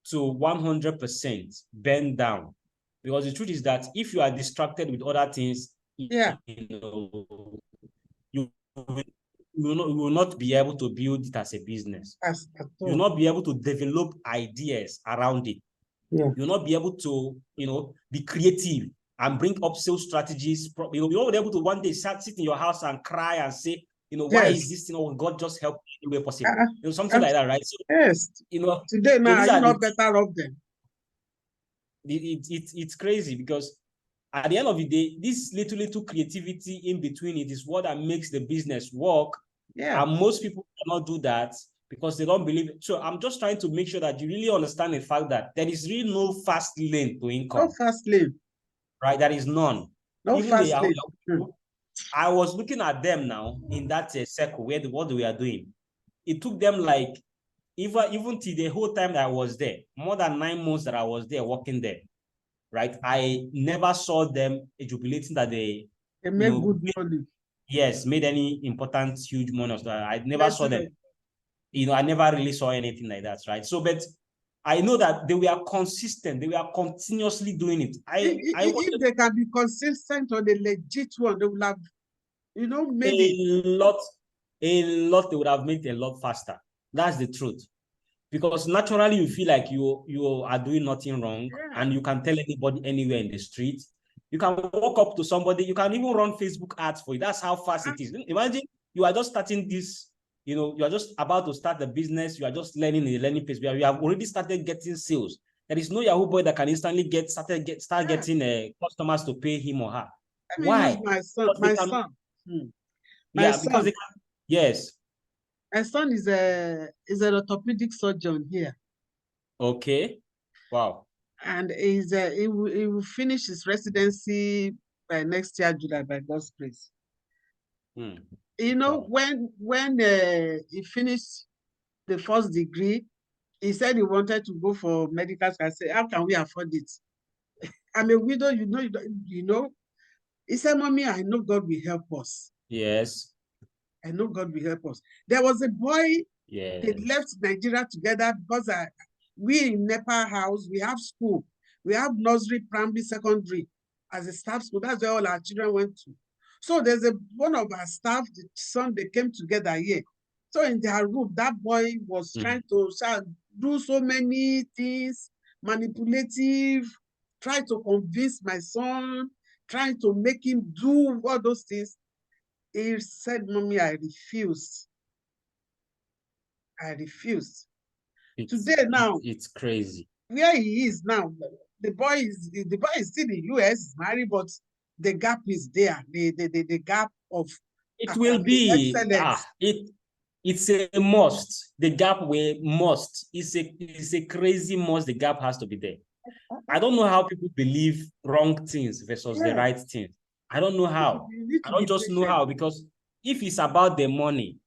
to 100% bend down, because the truth is that if you are distracted with other things, you will not be able to build it as a business. You will not be able to develop ideas around it. You will not be able to, be creative and bring up sales strategies. You will not be able to one day sit in your house and cry and say, why is this thing? Oh, God just help me any way possible. Something like that, right? So, today now, so you not better off them. It's crazy because at the end of the day, this little creativity in between it is what that makes the business work. And most people cannot do that because they don't believe it. So I'm just trying to make sure that you really understand the fact that there is really no fast lane to income. No fast lane. Right? There is none. No even fast lane. I was looking at them now in that circle where what we are doing. It took them like even till the whole time that I was there, more than 9 months that I was there working there, right? I never saw them jubilating that they made good money. Yes, made any important, huge money. I never saw them. I never really saw anything like that, right? So, but I know that they were consistent. They were continuously doing it. If they can be consistent on the legit one, they will have, made a lot. They would have made it a lot faster. That's the truth. Because naturally you feel like you are doing nothing wrong, and you can tell anybody anywhere in the street. You can walk up to somebody. You can even run Facebook ads for you. That's how fast it is. Imagine you are just starting this, you are just about to start the business. You are just learning in the learning phase. You have already started getting sales. There is no Yahoo boy that can instantly start getting customers to pay him or her. Let me use my son. My son. Because they can. Yes. My son is an orthopedic surgeon here. Okay. Wow. And he will finish his residency by next year, July, by God's grace. Wow. when he finished the first degree, he said he wanted to go for medical school. I said, how can we afford it? I'm a widow, you know. He said, Mommy, I know God will help us. Yes. I know God will help us. There was a boy, yes. They left Nigeria together because we in Nepal house, we have school. We have nursery, primary, secondary as a staff school. That's where all our children went to. So there's one of our staff, the son, they came together here. So in their room, that boy was trying to do so many things, manipulative, trying to convince my son, trying to make him do all those things. He said, Mommy, I refused. I refused. Today now, it's crazy. Where he is now, the boy is still in US, married, but the gap is there. The gap of it will be excellence. It's a must. The gap will must. It's a crazy must. The gap has to be there. I don't know how people believe wrong things versus the right things. I don't know how. I don't just know how, because if it's about the money,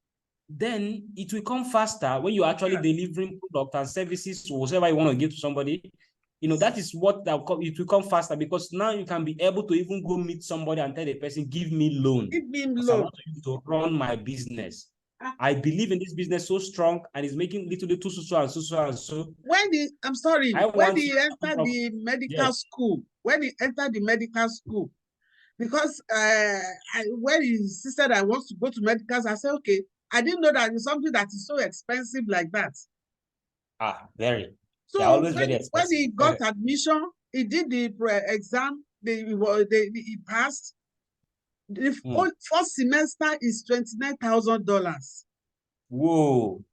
then it will come faster when you're actually delivering product and services or whatever you want to give to somebody. That is what it will come faster, because now you can be able to even go meet somebody and tell the person, give me loan. Give me loan. I want to run my business. I believe in this business so strong, and it's making little so and so. When he entered the medical school, because when he insisted I want to go to medicals, I said, okay, I didn't know that it's something that is so expensive like that. Very. So when he got admission, he did the exam, he passed. The first semester is $29,000. Whoa.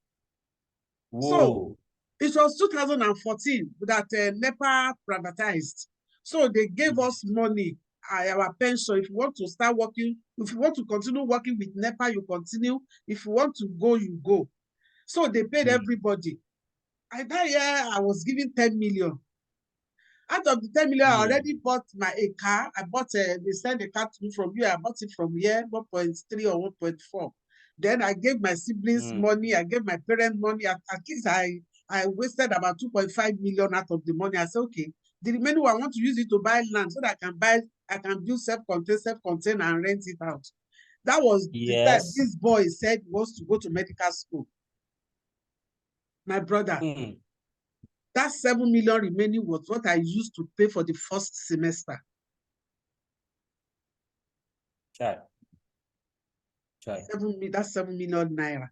So it was 2014 that NEPA privatized. So they gave us money, our pension. If you want to start working, if you want to continue working with NEPA, you continue. If you want to go, you go. So they paid everybody. That year, I was given 10 million. Out of the 10 million, I already bought a car. I bought they sent a car to me from here. I bought it from here, 1.3 or 1.4. Then I gave my siblings money. I gave my parents money. At least I wasted about 2.5 million out of the money. I said, okay, the remaining I want to use it to buy land so that I can do self-contained and rent it out. That was the time this boy said he wants to go to medical school. My brother. That 7 million remaining was what I used to pay for the first semester. That's 7 million naira.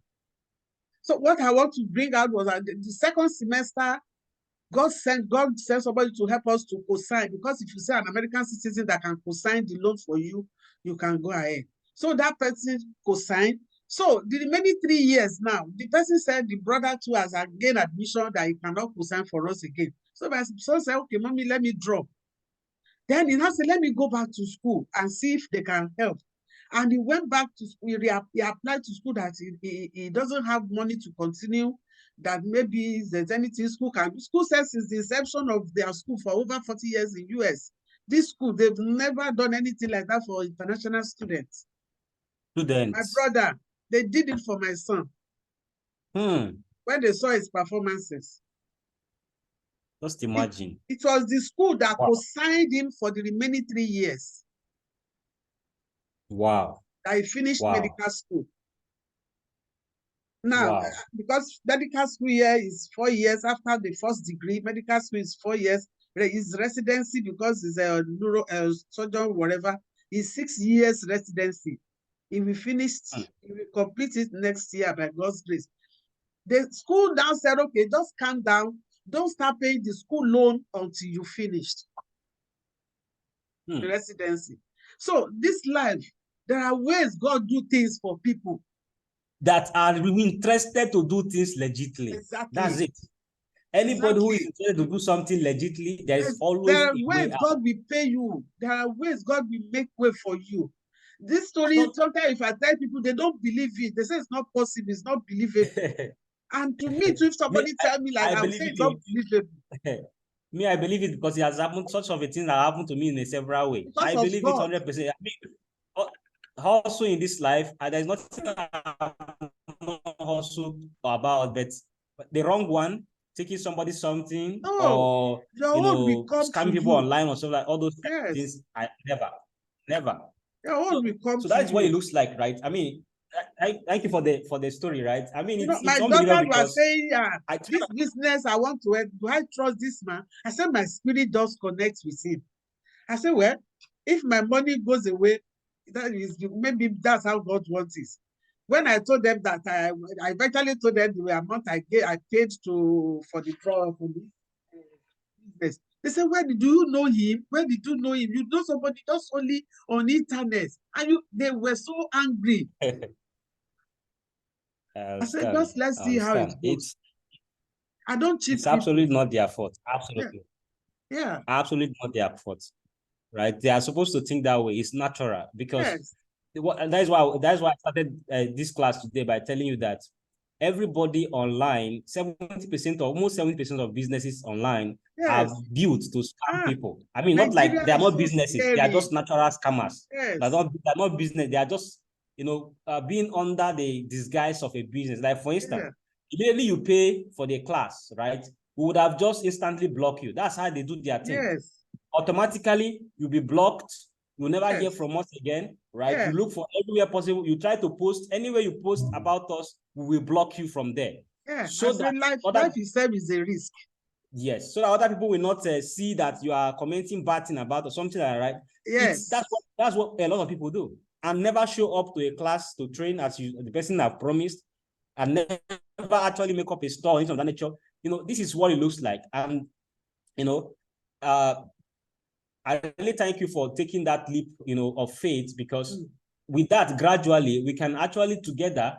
So what I want to bring out was that the second semester, God sent somebody to help us to co-sign, because if you say an American citizen that can co-sign the loan for you, you can go ahead. So that person co-signed. So the remaining 3 years now, the person said the brother too has gained admission that he cannot co-sign for us again. So my son said, okay, Mommy, let me drop. Then he now said, let me go back to school and see if they can help. And he went back to school. He applied to school that he doesn't have money to continue, that maybe there's anything school can do. School says since the inception of their school for over 40 years in US, this school, they've never done anything like that for international students. My brother, they did it for my son. When they saw his performances. Just imagine. It was the school that co-signed him for the remaining 3 years. Wow. I finished medical school. Now, because medical school here is 4 years after the first degree, medical school is 4 years. His residency, because he's a surgeon, whatever, is 6 years residency. He will finish, he will complete it next year by God's grace. The school now said, okay, just calm down. Don't start paying the school loan until you finished. residency. So this life, there are ways God do things for people that are interested to do things legitimately. Exactly. That's it. Anybody who is interested to do something legitimately, there is always there are a ways way out. God will pay you. There are ways God will make way for you. This story, sometimes if I tell people, they don't believe it. They say it's not possible, it's not believable. And to me, too, if somebody tell me like, I would say it's not believable. Me, I believe it because it has happened. Such of a thing that happened to me in a several ways. I believe it 100%. I mean, also in this life, there's nothing also about, but the wrong one, taking somebody something, or scamming people online or something like all those things. I never. So that's what it looks like, right? I mean, thank you for the story, right? I mean, it's my daughter was saying, this business I want to do I trust this man? I said my spirit does connect with him. I said, well, if my money goes away, that is maybe that's how God wants it. When I told them that, I eventually told them the amount I paid for the draw for this business. They said, where did you know him? Where did you know him? You know somebody just only on internet. And they were so angry. I said, just let's see how it goes. I don't cheat It's absolutely not their fault. Absolutely. Yeah. Absolutely not their fault. Right? They are supposed to think that way. It's natural because that's why I started this class today by telling you that everybody online, 70% or almost 70% of businesses online are built to scam people. I mean, not like they are not businesses, they are just natural scammers. They're not business, they are just being under the disguise of a business. Like for instance, immediately you pay for the class, right? We would have just instantly blocked you. That's how they do their thing. Automatically, you'll be blocked. You'll never hear from us again, right? You look for everywhere possible. You try to post anywhere you post about us, we will block you from there. So that life itself is a risk. Yes, so that other people will not see that you are commenting bad thing about or something like that, right? Yes, that's what a lot of people do, and never show up to a class to train as the person have promised, and never actually make up a store into that nature. This is what it looks like, and I really thank you for taking that leap, of faith, because with that, gradually, we can actually together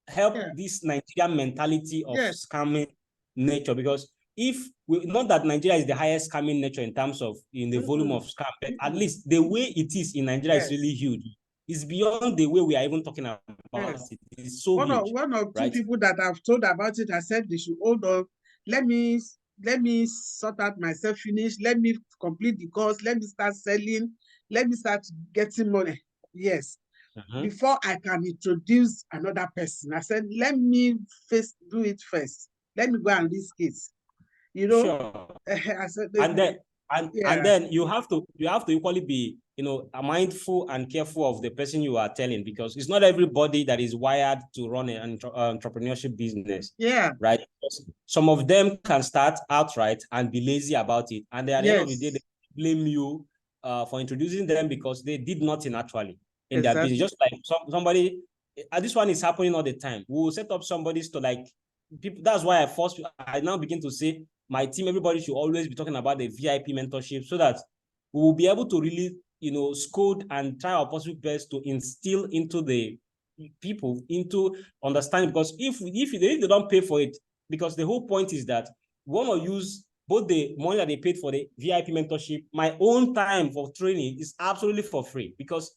help this Nigerian mentality of scamming nature. Because not that Nigeria is the highest scamming nature in terms of in the volume of scam, but at least the way it is in Nigeria is really huge. It's beyond the way we are even talking about it. It's so huge. One or two people that I've told about it, I said they should hold on. Let me sort out myself, finish. Let me complete the course. Let me start selling. Let me start getting money. Yes. Before I can introduce another person, I said, let me do it first. Let me go and risk it. Sure. I said, and then you have to equally be mindful and careful of the person you are telling, because it's not everybody that is wired to run an entrepreneurship business. Right. Some of them can start outright and be lazy about it, and at the end of the day, they blame you for introducing them because they did nothing actually in their business. Just like somebody, this one is happening all the time. We will set up somebody's to like people. That's why I now begin to say, my team, everybody should always be talking about the VIP mentorship, so that we will be able to really, scold and try our possible best to instill into the people into understanding. Because if they don't pay for it, because the whole point is that we want to use both the money that they paid for the VIP mentorship, my own time for training is absolutely for free. Because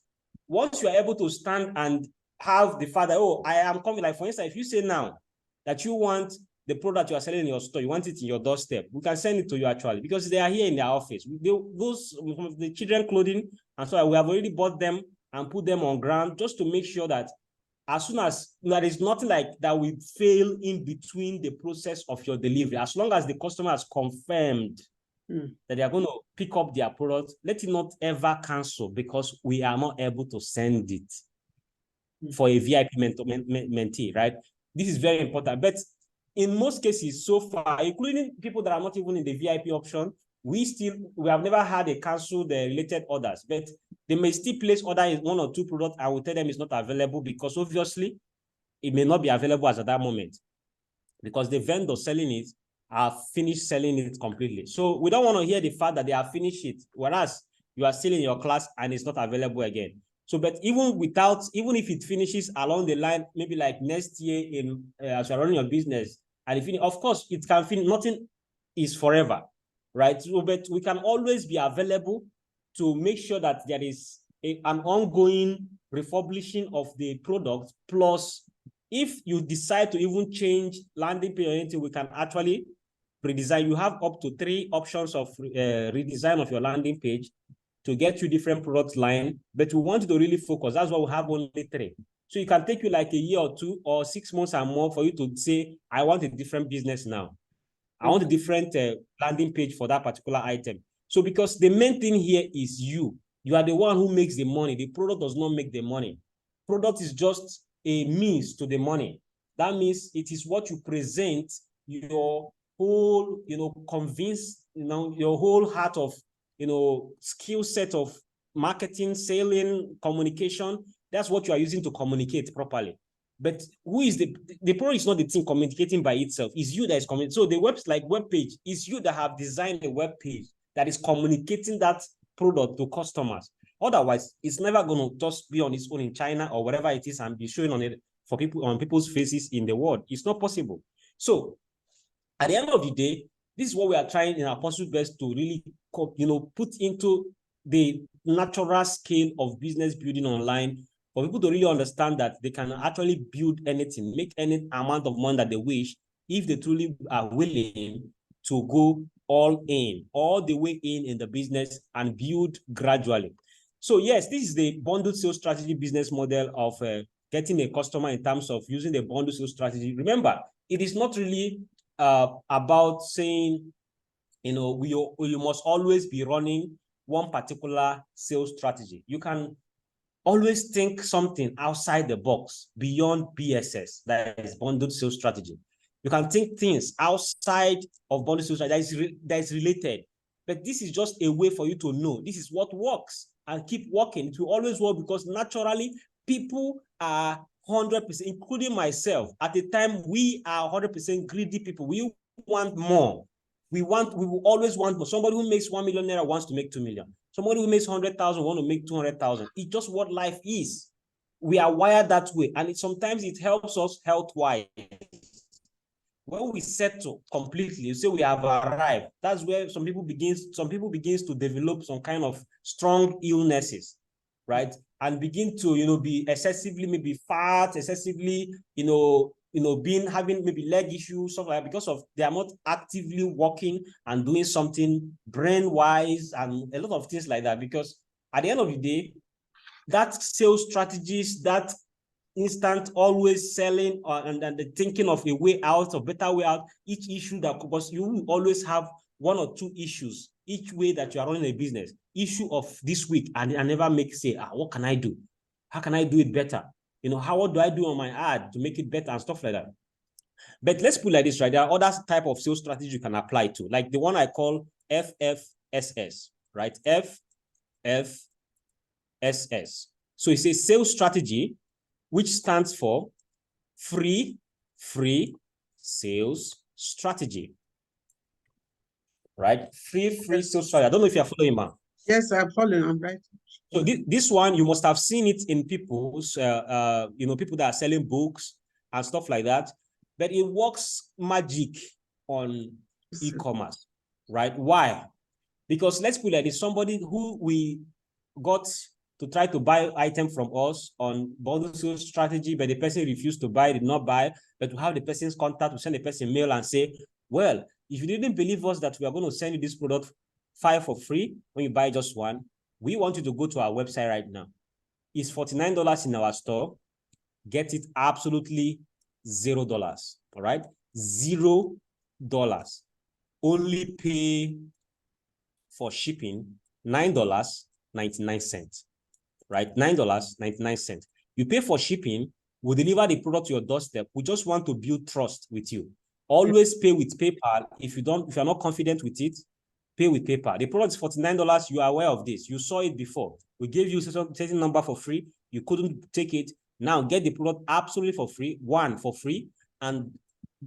once you are able to stand and have the fact that, I am coming, like for instance, if you say now that you want the product you are selling in your store, you want it in your doorstep, we can send it to you actually, because they are here in their office. The children clothing, and so we have already bought them and put them on ground, just to make sure that as soon as there is nothing like that will fail in between the process of your delivery, as long as the customer has confirmed that they are going to pick up their product, let it not ever cancel because we are not able to send it for a VIP mentee, right? This is very important. But in most cases so far, including people that are not even in the VIP option, we have never had a cancel the related orders, but they may still place order in one or two products. I will tell them it's not available because obviously it may not be available as at that moment, because the vendor selling it are finished selling it completely. So we don't want to hear the fact that they have finished it, whereas you are still in your class and it's not available again. So, but even if it finishes along the line, maybe like next year as you're running your business, and if of course it can finish, nothing is forever, right? So, but we can always be available to make sure that there is an ongoing refurbishing of the product. Plus, if you decide to even change landing page or anything, we can actually redesign. You have up to 3 options of redesign of your landing page to get you different product line, but we want you to really focus. That's why we have only 3. So it can take you like a year or 2 or 6 months and more for you to say, I want a different business now. I want a different landing page for that particular item. So because the main thing here is you are the one who makes the money. The product does not make the money. Product is just a means to the money. That means it is what you present, your whole, convince, your whole heart of, skill set of marketing, selling, communication. That's what you are using to communicate properly. But who is the product is not the thing communicating by itself. It's you that is communicating. So the web page is you that have designed a web page that is communicating that product to customers. Otherwise, it's never going to just be on its own in China or whatever it is and be showing on it for people on people's faces in the world. It's not possible. So at the end of the day, this is what we are trying in our possible best to really, put into the natural scale of business building online, for people to really understand that they can actually build anything, make any amount of money that they wish, if they truly are willing to go all the way in the business and build gradually. So yes, this is the bundled sales strategy business model of getting a customer in terms of using the bundled sales strategy. Remember, it is not really about saying, you must always be running one particular sales strategy. You can always think something outside the box, beyond BSS, that is bundled sales strategy. You can think things outside of bundled sales strategy that is related. But this is just a way for you to know this is what works and keep working. It will always work because naturally people are 100%, including myself. At the time, we are 100% greedy people. We want more. We will always want more. Somebody who makes 1 million naira wants to make 2 million. Somebody who makes 100,000 wants to make 200,000. It's just what life is. We are wired that way. And sometimes it helps us health-wise. When we settle completely, you say we have arrived, that's where some people begins to develop some kind of strong illnesses, right? And begin to, be excessively maybe fat, excessively, having maybe leg issues, stuff like that, because of they are not actively working and doing something brain-wise and a lot of things like that. Because at the end of the day, that sales strategies, that instant always selling and the thinking of a way out, a better way out, each issue that, because you will always have 1 or 2 issues each way that you are running a business. Issue of this week, and I never say, what can I do? How can I do it better? What do I do on my ad to make it better and stuff like that? But let's put it like this, right? There are other type of sales strategy you can apply to, like the one I call FFSS, right? FFSS. So it's a sales strategy which stands for free sales strategy, right? Free sales strategy. I don't know if you're following, man. Yes, I'm following. I'm right. So this one, you must have seen it in people's, people that are selling books and stuff like that. But it works magic on e-commerce, right? Why? Because let's put it like this: somebody who we got to try to buy item from us on bundle sales strategy, but the person refused to buy, did not buy, but to have the person's contact, to send the person mail and say, well, if you didn't believe us that we are going to send you this product 5 for free when you buy just 1, we want you to go to our website right now. It's $49 in our store. Get it absolutely $0. All right, $0. Only pay for shipping $9.99. Right, $9.99. You pay for shipping. We'll deliver the product to your doorstep. We just want to build trust with you. Always pay with PayPal. If you're not confident with it, pay with PayPal. The product is $49. You are aware of this. You saw it before. We gave you a certain number for free. You couldn't take it. Now get the product absolutely for free, 1 for free, and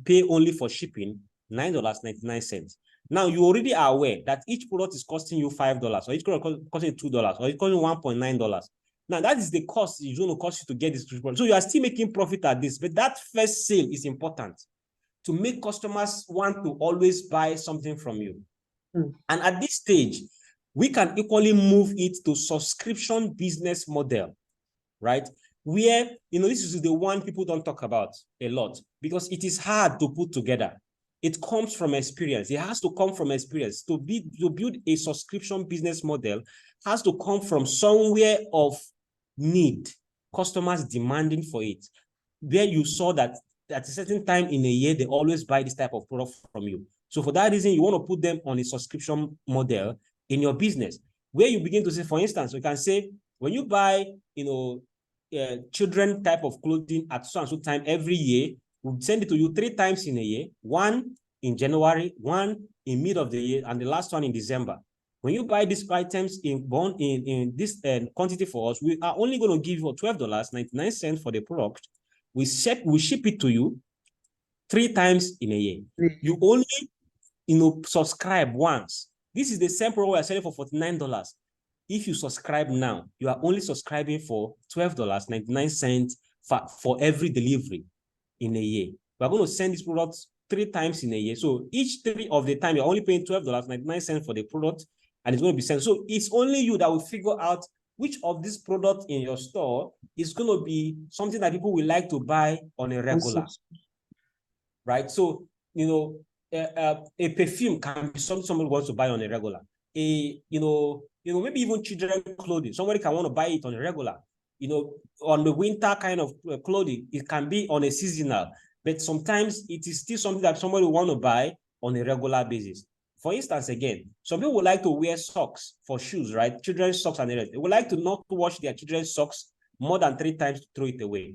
pay only for shipping $9.99. Now you already are aware that each product is costing you $5, or each product costing $2, or it's costing $1.9. Now that is the cost it's going to cost you to get this product. So you are still making profit at this, but that first sale is important to make customers want to always buy something from you. And at this stage, we can equally move it to subscription business model, right? Where, this is the one people don't talk about a lot because it is hard to put together. It comes from experience. It has to come from experience. To build a subscription business model has to come from somewhere of need, customers demanding for it, where you saw that at a certain time in a year, they always buy this type of product from you. So for that reason, you want to put them on a subscription model in your business, where you begin to say, for instance, you can say, when you buy, children type of clothing at so and so time every year, we'll send it to you 3 times in a year, one in January, one in mid of the year, and the last one in December. When you buy these items in this quantity for us, we are only going to give you $12.99 for the product. We ship it to you 3 times in a year. You only subscribe once. This is the same product we are selling for $49. If you subscribe now, you are only subscribing for $12.99 for every delivery in a year. We're going to send this product 3 times in a year. So each 3 of the time, you're only paying $12.99 for the product, and it's going to be sent. So it's only you that will figure out which of these products in your store is going to be something that people will like to buy on a regular, right? So, a perfume can be something somebody wants to buy on a regular. Maybe even children clothing, somebody can want to buy it on a regular. On the winter kind of clothing, it can be on a seasonal, but sometimes it is still something that somebody will want to buy on a regular basis. For instance, again, some people would like to wear socks for shoes, right? Children's socks and everything. They would like to not wash their children's socks more than 3 times to throw it away,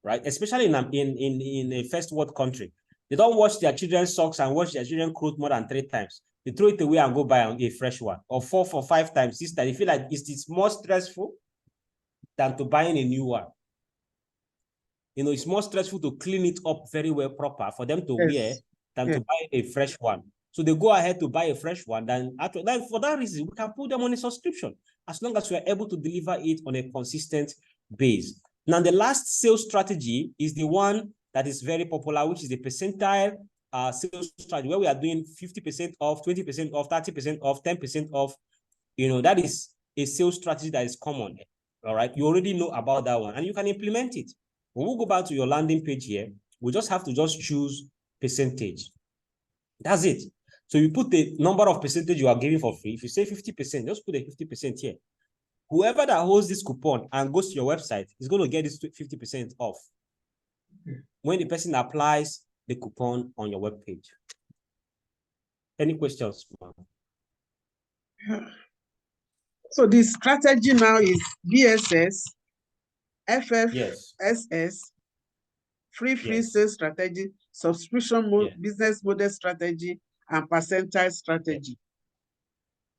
right? Especially in a first world country. They don't wash their children's socks and wash their children's clothes more than 3 times. They throw it away and go buy a fresh one, or 4 for 5 times. Sister, they feel like it's more stressful than to buying a new one. It's more stressful to clean it up very well proper for them to wear than to buy a fresh one. So they go ahead to buy a fresh one. Then for that reason, we can put them on a subscription as long as we are able to deliver it on a consistent base. Now, the last sales strategy is the one that is very popular, which is the percentile sales strategy, where we are doing 50% off, 20% off, 30% off, 10% off. That is a sales strategy that is common. All right. You already know about that one and you can implement it. When we go back to your landing page here, we just have to choose percentage. That's it. So you put the number of percentage you are giving for free. If you say 50%, just put the 50% here. Whoever that holds this coupon and goes to your website is going to get this 50% off when the person applies the coupon on your web page. Any questions? So the strategy now is BSS, FFSS, yes. free sales strategy, subscription business model strategy, and percentile strategy.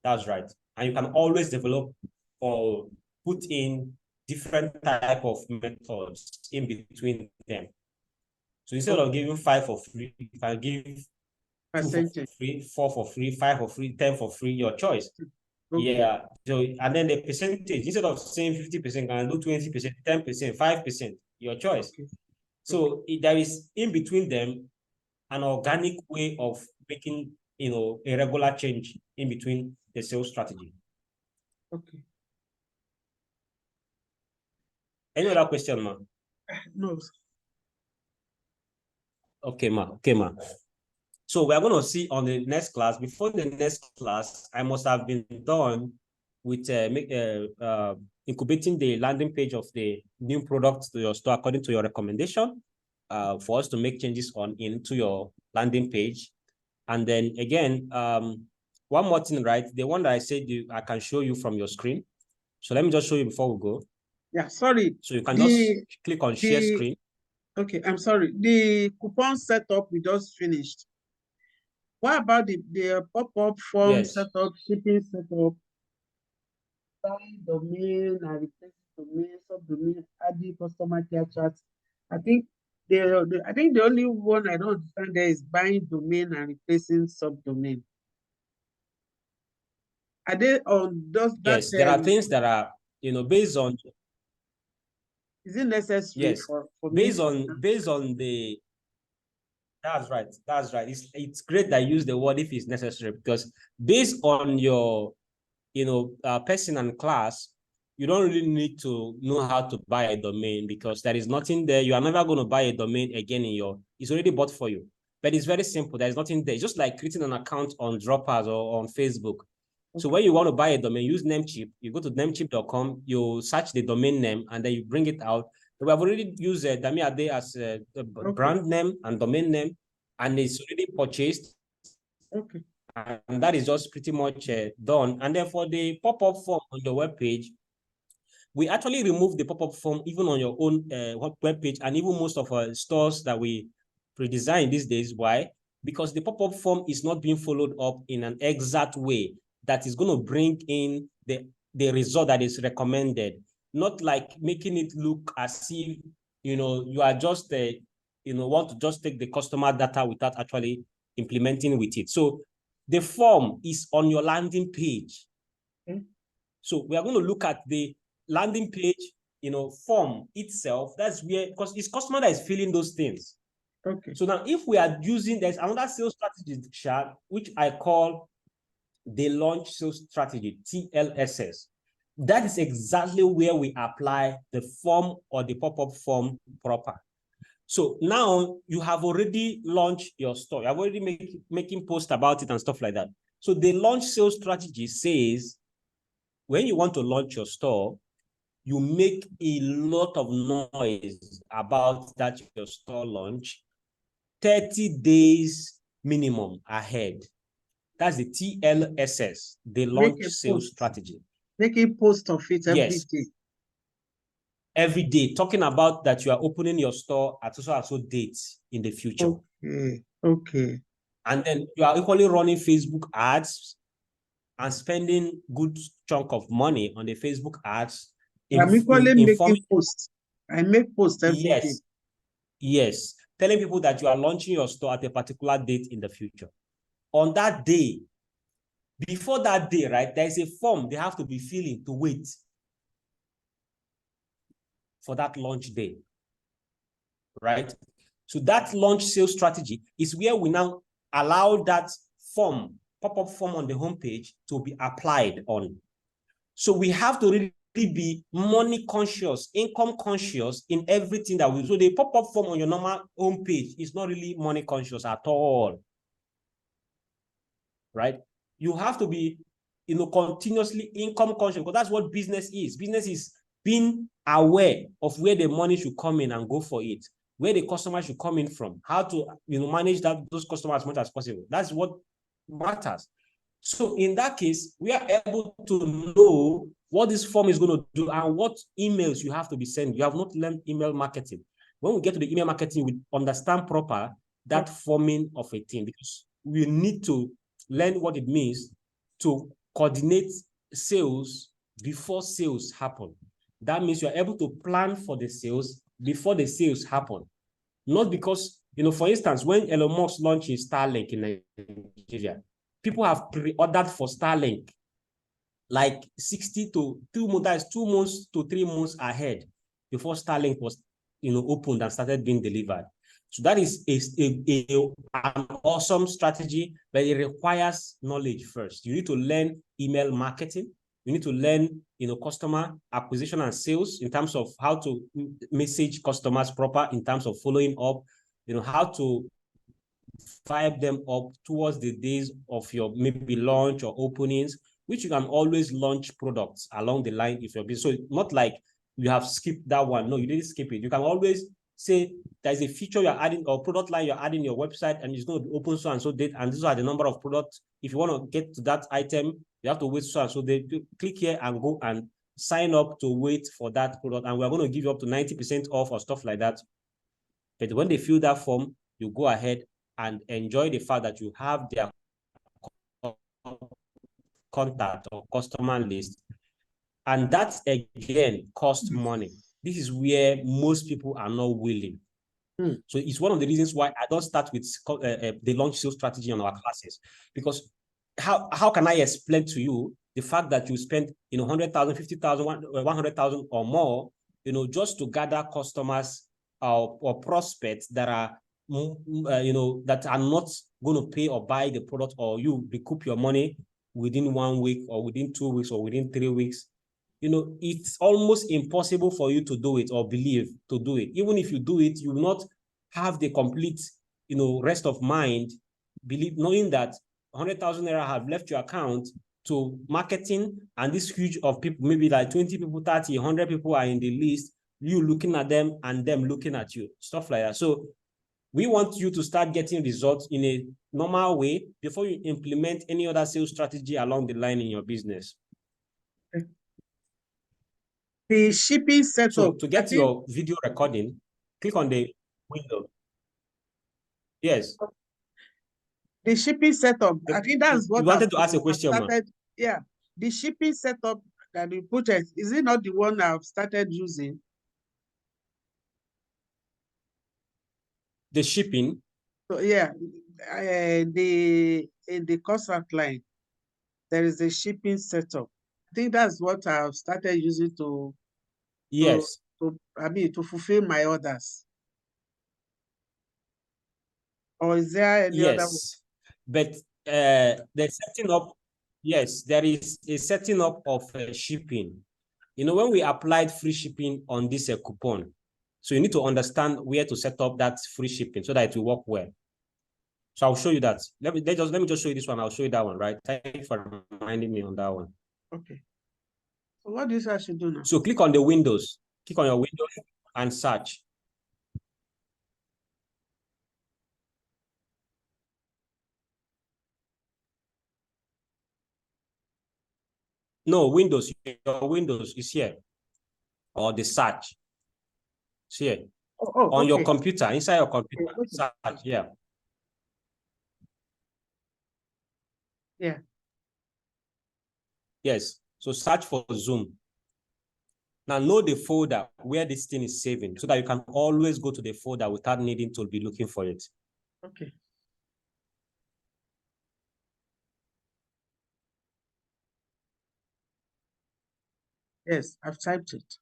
That's right. And you can always develop or put in different type of methods in between them. So instead of giving 5 for free, you can give 2 for free, 4 for free, 5 for free, 10 for free, your choice. Yeah. So, and then the percentage, instead of saying 50%, can do 20%, 10%, 5%, your choice. So there is in between them an organic way of making, a regular change in between the sales strategy. Okay. Any other question, ma? No. Okay, ma. So we're going to see on the next class. Before the next class, I must have been done with incubating the landing page of the new product to your store according to your recommendation, for us to make changes into your landing page. And then again, one more thing, right? The one that I said I can show you from your screen. So let me just show you before we go. Yeah, sorry. So you can just click on share screen. Okay, I'm sorry. The coupon setup we just finished. What about the pop-up form setup, shipping setup, domain, and replace domain, subdomain, adding customer care chat? I think I think the only one I don't understand there is buying domain and replacing subdomain. Are they on those Yes, there are things that are, based on. Is it necessary Yes, for me based to on the. That's right. That's right. It's great that you use the word if it's necessary, because based on your, person and class, you don't really need to know how to buy a domain, because there is nothing there. You are never going to buy a domain again it's already bought for you. But it's very simple. There's nothing there. It's just like creating an account on DROPAZZ or on Facebook. So when you want to buy a domain, use Namecheap. You go to namecheap.com, you search the domain name, and then you bring it out. We have already used Damiade as a brand name and domain name, and it's already purchased. Okay. And that is just pretty much done. And then for the pop-up form on your web page, we actually remove the pop-up form even on your own web page, and even most of our stores that we pre-design these days. Why? Because the pop-up form is not being followed up in an exact way that is going to bring in the result that is recommended. Not like making it look as if, you are just, want to just take the customer data without actually implementing with it. So the form is on your landing page. Okay. So we are going to look at the landing page, form itself. That's where, because it's customer that is filling those things. Okay. So now if we are using, there's another sales strategy chart, which I call the launch sales strategy, TLSS. That is exactly where we apply the form or the pop-up form proper. So now you have already launched your store. You have already making posts about it and stuff like that. So the launch sales strategy says, when you want to launch your store, you make a lot of noise about that your store launch 30 days minimum ahead. That's the TLSS, the launch sales strategy. Make a post of it every day. Every day, talking about that you are opening your store at so dates in the future. Okay. Okay. And then you are equally running Facebook ads and spending good chunk of money on the Facebook ads. I'm equally making posts. I make posts every day. Yes. Telling people that you are launching your store at a particular date in the future. On that day, before that day, right, there's a form they have to be filling to wait for that launch day, right? So that launch sales strategy is where we now allow that form, pop-up form on the homepage, to be applied on. So we have to really be money conscious, income conscious in everything that we do. So the pop-up form on your normal homepage is not really money conscious at all, right? You have to be, continuously income conscious, because that's what business is. Business is being aware of where the money should come in and go for it, where the customer should come in from, how to, manage those customers as much as possible. That's what matters. So in that case, we are able to know what this form is going to do and what emails you have to be sending. You have not learned email marketing. When we get to the email marketing, we understand proper that forming of a team, because we need to learn what it means to coordinate sales before sales happen. That means you're able to plan for the sales before the sales happen. Not because, for instance, when Elon Musk launched Starlink in Nigeria, people have pre-ordered for Starlink like 60 to 2 months to 3 months ahead before Starlink was, opened and started being delivered. So that is an awesome strategy, but it requires knowledge first. You need to learn email marketing. You need to learn, customer acquisition and sales in terms of how to message customers proper, in terms of following up, how to vibe them up towards the days of your maybe launch or openings, which you can always launch products along the line if you're busy. So not like you have skipped that one. No, you didn't skip it. You can always say there's a feature you're adding or product line you're adding your website, and it's going to be open so and so date, and these are the number of products. If you want to get to that item, you have to wait so and so they click here and go and sign up to wait for that product, and we're going to give you up to 90% off or stuff like that. But when they fill that form, you go ahead and enjoy the fact that you have their contact or customer list. And that, again, costs money. This is where most people are not willing. So it's one of the reasons why I don't start with the launch sales strategy on our classes, because how can I explain to you the fact that you spend 100,000, 50,000, 100,000 or more, just to gather customers or prospects that are that are not going to pay or buy the product, or you recoup your money within 1 week or within 2 weeks or within 3 weeks. It's almost impossible for you to do it or believe to do it. Even if you do it, you will not have the complete, rest of mind, knowing that 100,000 naira have left your account to marketing, and this huge of people, maybe like 20 people, 30, 100 people are in the list, you looking at them and them looking at you, stuff like that. So we want you to start getting results in a normal way before you implement any other sales strategy along the line in your business. The shipping setup. So to get your video recording, click on the window. Yes. The shipping setup. I think that's what you wanted to ask a question. Started, yeah. The shipping setup that you put, is it not the one I've started using? The shipping? So yeah, in the course outline, there is a shipping setup. I think that's what I've started using to yes to fulfill my orders. Or is there any other one? But the setting up, yes, there is a setting up of shipping. When we applied free shipping on this coupon, so you need to understand where to set up that free shipping so that it will work well. So I'll show you that. Let me just show you this one. I'll show you that one, right? Thank you for reminding me on that one. Okay. So what do you say I should do now? So click on the windows. Click on your window and search. No, Windows. Your Windows is here. Or the search. It's here. On your computer, inside your computer. Okay. Search, yeah. Yeah. Yes. So search for Zoom. Now know the folder where this thing is saving so that you can always go to the folder without needing to be looking for it. Okay. Yes, I've typed it.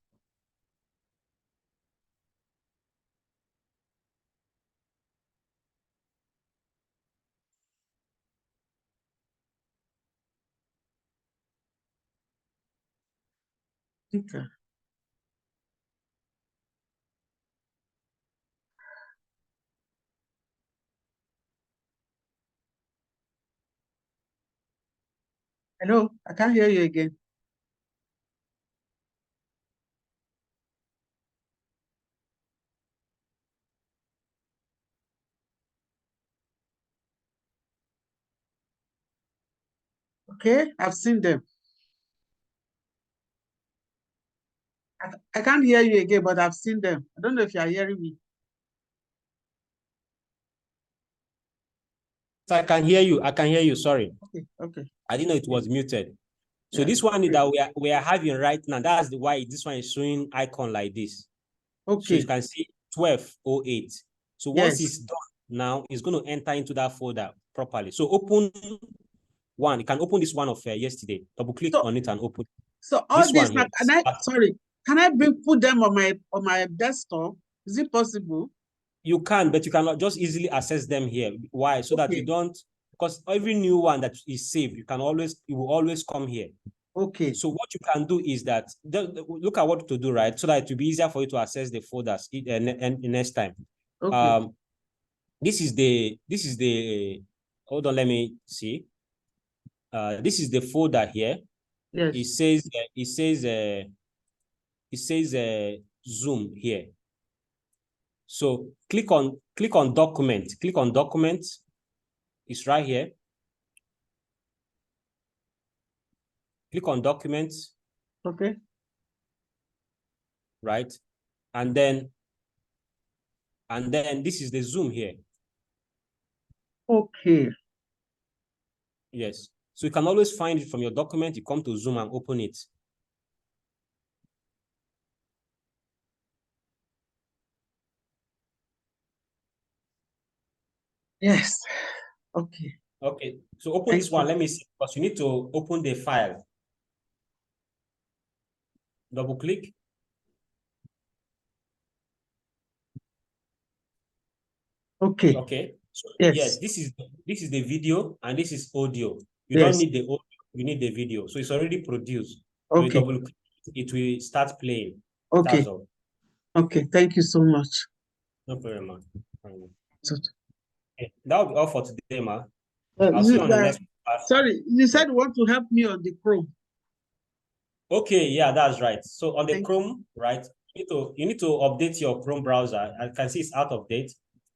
Okay. Hello, I can't hear you again. Okay, I've seen them. I can't hear you again, but I've seen them. I don't know if you are hearing me. So I can hear you. I can hear you. Sorry. Okay. Okay. I didn't know it was muted. So this one that we are having right now, that's why this one is showing icon like this. Okay. So you can see 1208. So once it's done now, it's going to enter into that folder properly. So open one. You can open this one of yesterday. Double click on it and open. So all this one here, can I put them on my desktop? Is it possible? You can, but you cannot just easily access them here. Why? So that you don't, because every new one that is saved, it will always come here. Okay. So what you can do is that look at what to do, right? So that it will be easier for you to access the folders next time. Okay. This is the hold on, let me see. This is the folder here. Yes. It says Zoom here. So click on document. Click on documents. It's right here. Click on documents. Okay. Right. And then this is the Zoom here. Okay. Yes. So you can always find it from your document. You come to Zoom and open it. Yes. Okay. Okay, so open Thank this one. you. Let me see, because you need to open the file. Double click. Okay. Okay. So Yes. yes, this is the video and this is audio. You Yes. don't need the audio, you need the video. So it's already produced. So you Okay. double click, it will start playing. Okay. That's all. Okay. Thank you so much. No problem, man. So, Okay, that will be all for today, man. uh, I'll see you you, on the uh, next part. sorry, you said you want to help me on the Chrome. Okay, yeah, that's right. So on the Thank Chrome, right, you need to update your Chrome browser. I can see it's out of date,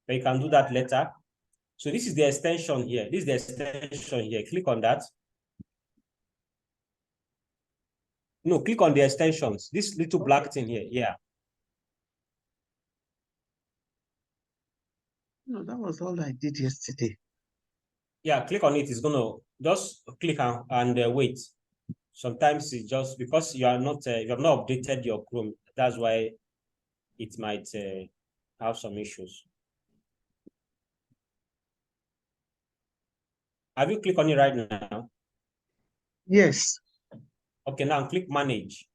but you can do that later. So this is the extension here. This is the extension here. Click on that. No, click on the extensions. This little black thing here. Yeah. No, that was all I did yesterday. Yeah, click on it. It's gonna just click and wait. Sometimes it's just because you are not you have not updated your Chrome. That's why it might have some issues. Have you clicked on it right now? Yes. Okay, now click manage.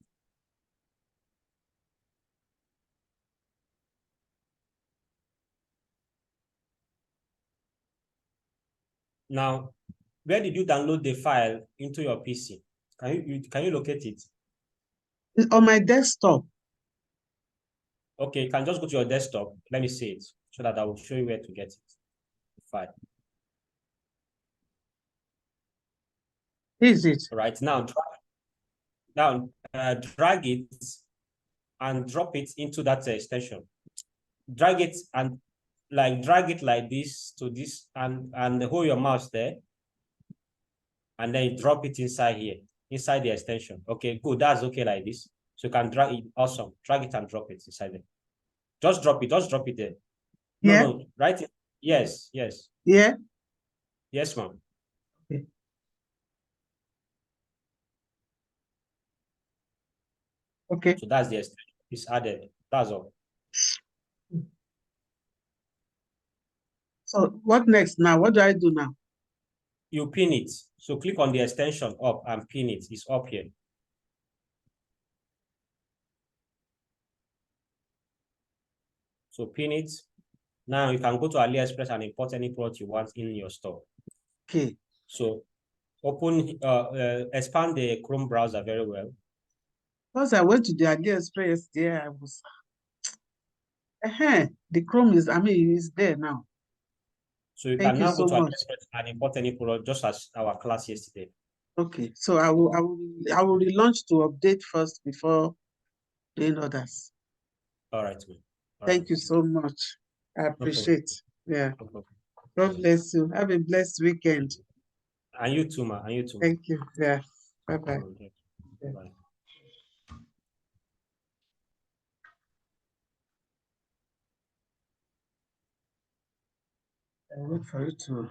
Now, where did you download the file into your PC? Can you locate it? It's on my desktop. Okay, you can just go to your desktop. Let me see it so that I will show you where to get it. The file. Is it? Right now, drag it and drop it into that extension. Drag it and drag it like this to this and hold your mouse there. And then you drop it inside here, inside the extension. Okay, good. That's okay like this. So you can drag it. Awesome. Drag it and drop it inside there. Just drop it. Just drop it there. No, Yeah. no. Right? Yes, yes. Yeah. Yes, ma'am. Okay. Okay. So that's the extension. It's added. That's all. So what next now? What do I do now? You pin it. So click on the extension up and pin it. It's up here. So pin it. Now you can go to AliExpress and import any product you want in your store. Okay. So open, expand the Chrome browser very well. Once I went to the AliExpress yesterday, I was, the Chrome is, is there now. So you Thank can you now go so to much. AliExpress and import any product, just as our class yesterday. Okay. So I will relaunch to update first before doing others. All right, man. Thank you so much. I appreciate. Yeah. No problem. God bless you. Have a blessed weekend. And you too, man. And you too. Thank you. Yeah. Bye-bye. Yeah. Bye. I wait for you to